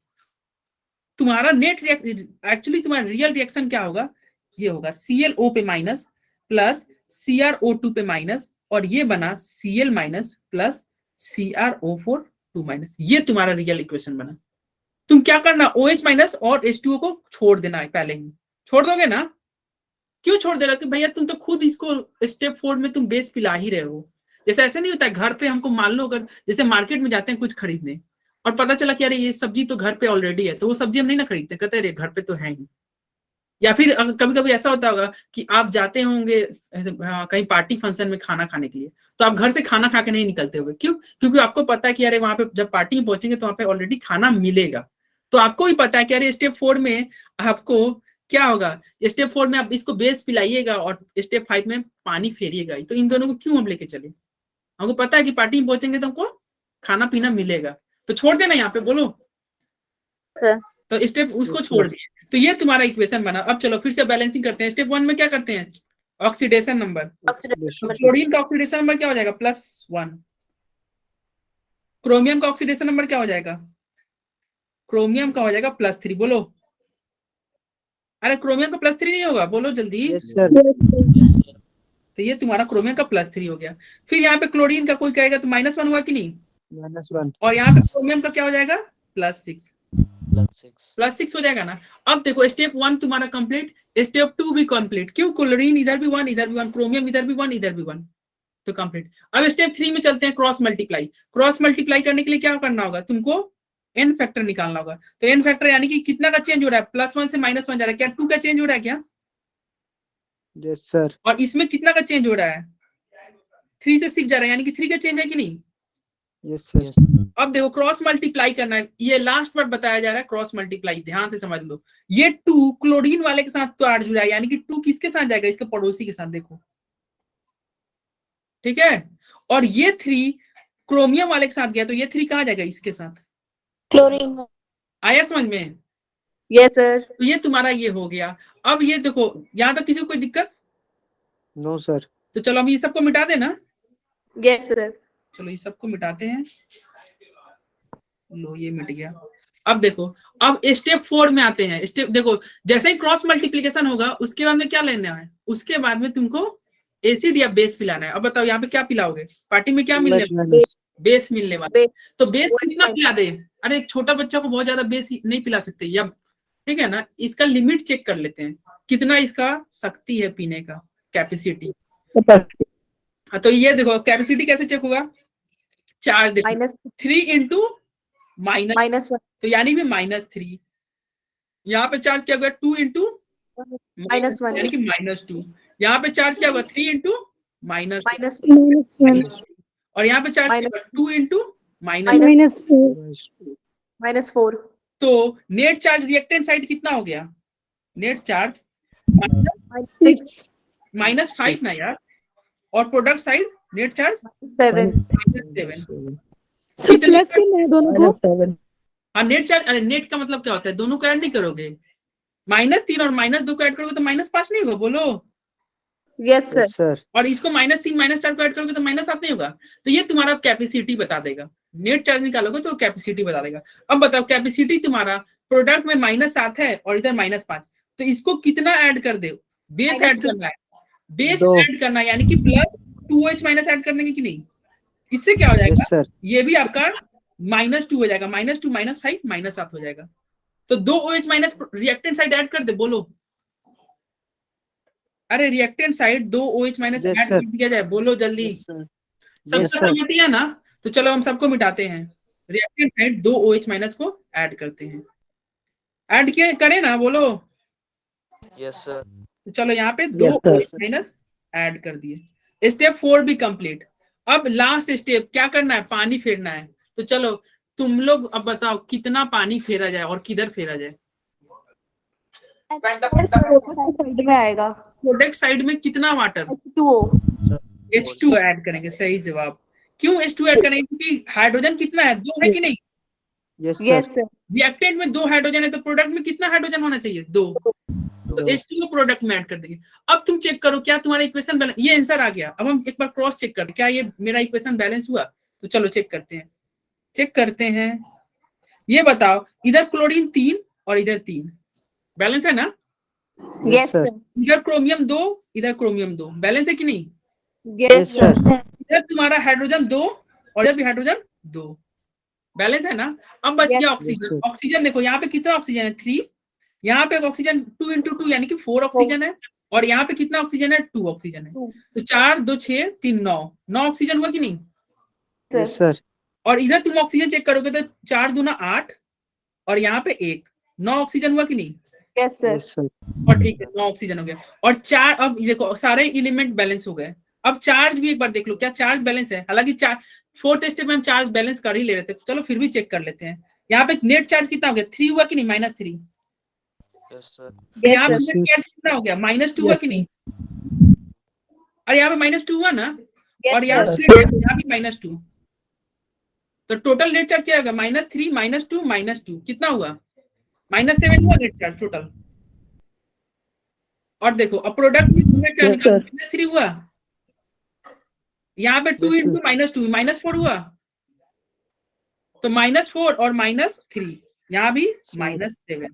तुम्हारा नेट एक्चुअली तुम्हारा रियल रिएक्शन क्या होगा, ये होगा ClO पे माइनस प्लस CrO2 पे माइनस, और ये बना Cl- प्लस CrO4 2-, ये तुम्हारा रियल इक्वेशन बना। तुम क्या करना, OH- और H2O को छोड़ देना है, पहले ही छोड़ दोगे ना। क्यों छोड़ दे रहे हो कि भैया तुम तो खुद इसको स्टेप 4 में तुम बेस पिला ही रहे हो। जैसे ऐसे नहीं होता है घर पे, हमको मान लो अगर जैसे मार्केट में जाते हैं कुछ खरीदने और पता चला कि अरे ये सब्जी तो घर पे ऑलरेडी है, तो वो सब्जी हम नहीं ना खरीदते, कहते हैं घर पे तो है ही, या फिर कभी कभी ऐसा होता होगा कि आप जाते होंगे कहीं पार्टी फंक्शन में खाना खाने के लिए, तो आप घर से खाना खा के नहीं निकलते होंगे, क्यों? क्योंकि आपको पता है कि अरे वहां पे जब पार्टी में पहुंचेंगे तो वहां पे ऑलरेडी खाना मिलेगा। तो आपको भी पता है कि अरे स्टेप 4 में आपको क्या होगा, स्टेप 4 में आप इसको बेस पिलाइएगा और स्टेप 5 में पानी फेरिएगा। तो इन दोनों को क्यों हम लेके चले? हमको पता है कि पार्टी में पहुंचेंगे तो हमको खाना पीना मिलेगा, तो छोड़ देना यहाँ पे, बोलो सर। तो स्टेप उसको छोड़ दिए। तो ये तुम्हारा इक्वेशन बना। अब चलो फिर से बैलेंसिंग करते हैं। स्टेप 1 में क्या करते हैं? Oxidation number. तो क्लोरीन का ऑक्सीडेशन नंबर क्या हो जाएगा? +1। क्रोमियम का ऑक्सीडेशन नंबर क्या हो जाएगा? क्रोमियम का हो जाएगा +3। बोलो, अरे क्रोमियम का +3 नहीं होगा, बोलो जल्दी। Yes sir. तो ये तुम्हारा क्रोमियम का +3 हो गया। फिर यहाँ पे क्लोरीन का कोई कहेगा तो -1 हुआ कि नहीं? -1। और यहाँ पे क्रोमियम का क्या हो जाएगा? +6 हो जाएगा ना। अब देखो स्टेप 1 तुम्हारा कंप्लीट, स्टेप 2 भी कंप्लीट। क्यों? क्लोरीन इधर भी 1, इधर भी 1, क्रोमियम इधर भी 1, इधर भी 1, तो कंप्लीट। अब स्टेप 3 में चलते हैं, क्रॉस मल्टीप्लाई। क्रॉस मल्टीप्लाई करने के लिए क्या करना होगा? तुमको एन फैक्टर निकालना होगा। तो एन फैक्टर यानी कि कितना का चेंज हो रहा है? +1 से -1 जा रहा है क्या? 2 का चेंज हो रहा है क्या? Yes sir. और इसमें कितना का चेंज हो रहा है? 3 से 6 जा रहा है, यानी कि 3 का चेंज है कि नहीं? Yes sir. अब देखो क्रॉस मल्टीप्लाई करना है, ये लास्ट वर्ड बताया जा रहा है क्रॉस मल्टीप्लाई, ध्यान से समझ लो। ये 2 क्लोरीन वाले के साथ तो ऐड जुड़ा है, यानी कि 2 किसके साथ जाएगा? इसके पड़ोसी के साथ, देखो ठीक है। और ये 3 क्रोमियम वाले के साथ गया, तो ये 3 कहां जाएगा? इसके साथ। क्लोरीन। आया समझ में? Yes sir. तो ये तुम्हारा ये हो गया। अब ये देखो, यहां तक किसी को कोई दिक्कत? No sir. तो चलो हम ये सबको मिटा देना। Yes sir. चलो ये सबको मिटाते हैं। लो ये मिट गया। अब देखो, अब स्टेप 4 में आते हैं। स्टेप देखो, जैसे ही क्रॉस मल्टीप्लीकेशन होगा उसके बाद में क्या लेना है? उसके बाद में तुमको एसिड या बेस पिलाना है। अब बताओ यहाँ पे क्या पिलाओगे? पार्टी में क्या मिलने वाला? बेस मिलने वाला। तो बेस कितना पिला दे? अरे एक छोटा बच्चा को बहुत ज्यादा बेस नहीं पिला सकते, या ठीक है ना। इसका लिमिट चेक कर लेते हैं, कितना इसका शक्ति है पीने का, कैपेसिटी। तो ये देखो कैपेसिटी कैसे चेक होगा? चार्ज देखो, 3 इंटू -1, तो यानी भी -3। यहाँ पे चार्ज क्या होगा? 2 इंटू -1, यानी कि -2। यहाँ पे चार्ज क्या होगा? 3 इंटू -1, -1 और यहाँ पे चार्ज क्या होगा? 2 इंटू -4 -4। तो नेट चार्ज रिएक्टेंट साइड कितना हो गया? नेट चार्ज -5 ना यार, और product side net charge 7। -7। Sir plus करना है दोनों को। हाँ नेट चार्ज, अरे नेट का मतलब क्या होता है? दोनों को ऐड नहीं करोगे, -3 और -2 को ऐड करोगे तो -5 नहीं होगा, बोलो। Yes sir. सर। और इसको -3 -4 को ऐड करोगे तो -7 नहीं होगा। तो ये तुम्हारा कैपेसिटी बता देगा। नेट चार्ज निकालोगे तो कैपेसिटी बता देगा। अब बताओ कैपेसिटी तुम्हारा प्रोडक्ट में -7 है और इधर -5, तो इसको कितना ऐड कर दे? बेस ऐड करना है, बेस ऐड करना है, यानी कि +2OH- ऐड करने की नहीं। इससे क्या हो जाएगा? सर। ये भी आपका -2 हो जाएगा, -2 -5 -7 हो जाएगा। तो 2OH- रिएक्टेंट साइड ऐड कर दे, बोलो। अरे रिएक्टेंट साइड 2OH- ऐड कर दिया जाए, बोलो जल्दी। सबसे सहमति है ना? तो चलो हम सबको मिटाते हैं। रिएक्टेंट साइड 2OH- को ऐड करते हैं। ऐड किए करें ना, बोलो। Yes sir. तो चलो यहाँ पे 2OH- ऐड कर दिए। स्टेप 4 भी कंप्लीट। अब लास्ट स्टेप क्या करना है? पानी फेरना है। तो चलो तुम लोग अब बताओ कितना पानी फेरा जाए और किधर फेरा जाए? साइड में आएगा। प्रोडक्ट साइड में कितना वाटर? H2 ऐड करेंगे, सही जवाब। क्यों H2 ऐड करेंगे? क्योंकि हाइड्रोजन कितना है? 2 है कि नहीं? Yes sir. रिएक्टेंट में 2 हाइड्रोजन है, तो प्रोडक्ट में कितना हाइड्रोजन होना चाहिए? 2। तो H2 को प्रोडक्ट में ऐड कर देंगे। अब तुम चेक करो क्या तुम्हारा इक्वेशन बैलेंस, ये आंसर आ गया। अब हम एक बार क्रॉस चेक करते हैं, क्या ये मेरा इक्वेशन बैलेंस हुआ? तो चलो चेक करते हैं। ये बताओ, इधर क्लोरीन 3 और इधर 3 बैलेंस है ना? Yes sir. इधर क्रोमियम 2, इधर क्रोमियम 2 बैलेंस है कि नहीं? Yes sir. इधर तुम्हारा हाइड्रोजन 2 और इधर भी हाइड्रोजन 2 बैलेंस है ना? अब बच गया ऑक्सीजन। ऑक्सीजन देखो यहाँ पे कितना ऑक्सीजन है? 3। यहाँ पे ऑक्सीजन 2 × 2 यानी कि 4 ऑक्सीजन है, और यहाँ पे कितना ऑक्सीजन है? 2 ऑक्सीजन है। तो 4 2 6 3 9 ऑक्सीजन हुआ कि नहीं? सर। और इधर तुम ऑक्सीजन चेक करोगे तो 4 दूना 8 और यहाँ पे 1, 9 ऑक्सीजन हुआ कि नहीं? Yes sir. Yes, sir. और ठीक है 9 ऑक्सीजन हो गया। और चार, अब ये देखो सारे एलिमेंट बैलेंस हो गए। अब चार्ज भी एक बार देख लो, क्या चार्ज बैलेंस है? हालांकि फोर्थ स्टेप में हम चार्ज बैलेंस कर ही ले रहे थे, चलो फिर भी चेक कर लेते हैं। यहाँ पे नेट चार्ज कितना हो गया? 3 हुआ कि नहीं? -3। Yes, sir. यहाँ पे Yes, नेट sir. चार्ज कितना हो गया? -2 हुआ कि नहीं? अरे यहाँ पे -2 हुआ ना, और यहाँ यस पे सर। यहाँ भी -2, तो टोटल नेट चार्ज क्या होगा? -3 -2 -2 कितना हुआ? -7 हुआ नेट चार्ज टोटल। और देखो अब प्रोडक्ट में नेट चार्ज Yes, sir. -3 हुआ, यहाँ पे 2 Yes, इंटू -2 -4 हुआ, तो -4 और -3, यहाँ भी -7।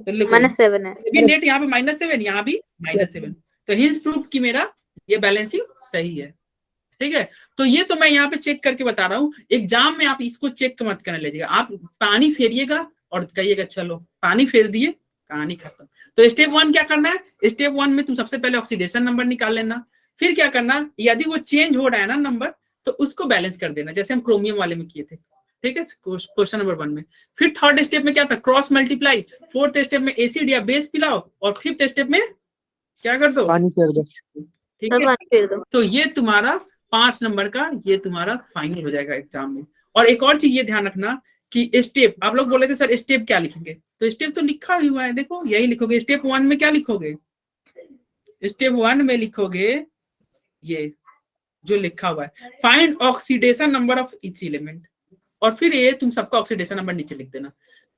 तो लिखो -7 है। ये भी नेट यहाँ पे -7, यहाँ भी -7। तो हिंस प्रूफ कि मेरा ये बैलेंसिंग सही है। ठीक है, तो ये तो मैं यहाँ पे चेक करके बता रहा हूँ। एग्जाम में आप इसको चेक मत करने लीजिएगा, आप पानी फेरिएगा और कहिएगा चलो पानी फेर दिए, कहानी खत्म। तो स्टेप 1 क्या करना है? स्टेप 1 में तुम सबसे पहले ऑक्सीडेशन नंबर निकाल लेना। फिर क्या करना, यदि वो चेंज हो रहा है ना नंबर, तो उसको बैलेंस कर देना, जैसे हम क्रोमियम वाले में किए थे। ठीक है, क्वेश्चन नंबर 1 में। फिर थर्ड स्टेप में क्या था? Cross multiply. फोर्थ स्टेप में एसिड या बेस पिलाओ, और फिफ्थ स्टेप में क्या कर दो? पानी कर दो। ठीक सब है, पानी फेर दो। तो ये तुम्हारा 5 नंबर का ये तुम्हारा फाइनल हो जाएगा एग्जाम में। और एक और चीज ये ध्यान रखना कि स्टेप, आप लोग बोले थे सर स्टेप क्या लिखेंगे, तो स्टेप तो लिखा ही हुआ है, देखो यही लिखोगे। स्टेप 1 में क्या लिखोगे? स्टेप 1 में लिखोगे ये जो लिखा हुआ है, find oxidation number of each element, और फिर ये तुम सबका ऑक्सीडेशन नंबर नीचे लिख देना।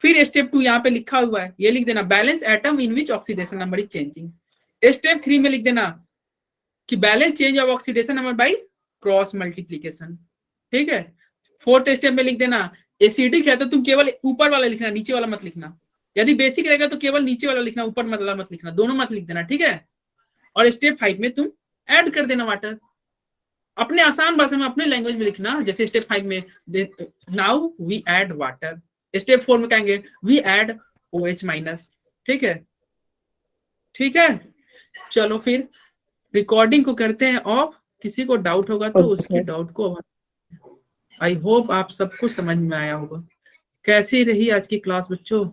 फिर स्टेप 2 यहाँ पे लिखा हुआ है, ये लिख देना, balance atom in which oxidation number is changing. Step 3 में लिख देना कि balance change of oxidation number by cross multiplication. ठीक है, फोर्थ स्टेप में लिख देना एसिडिक है तो तुम केवल ऊपर वाला लिखना, नीचे वाला मत लिखना। यदि बेसिक रहेगा तो केवल नीचे वाला लिखना, ऊपर वाला मत लिखना, दोनों मत लिख देना। ठीक है, और स्टेप 5 में तुम ऐड कर देना वाटर, अपने आसान भाषा में अपने लैंग्वेज में लिखना। जैसे स्टेप 5 में now we add water, step 4 में कहेंगे वी ऐड OH माइनस। ठीक है, ठीक है, चलो फिर रिकॉर्डिंग को करते हैं ऑफ। किसी को डाउट होगा तो उसके डाउट को, आई होप आप सबको समझ में आया होगा। कैसी रही आज की क्लास बच्चों?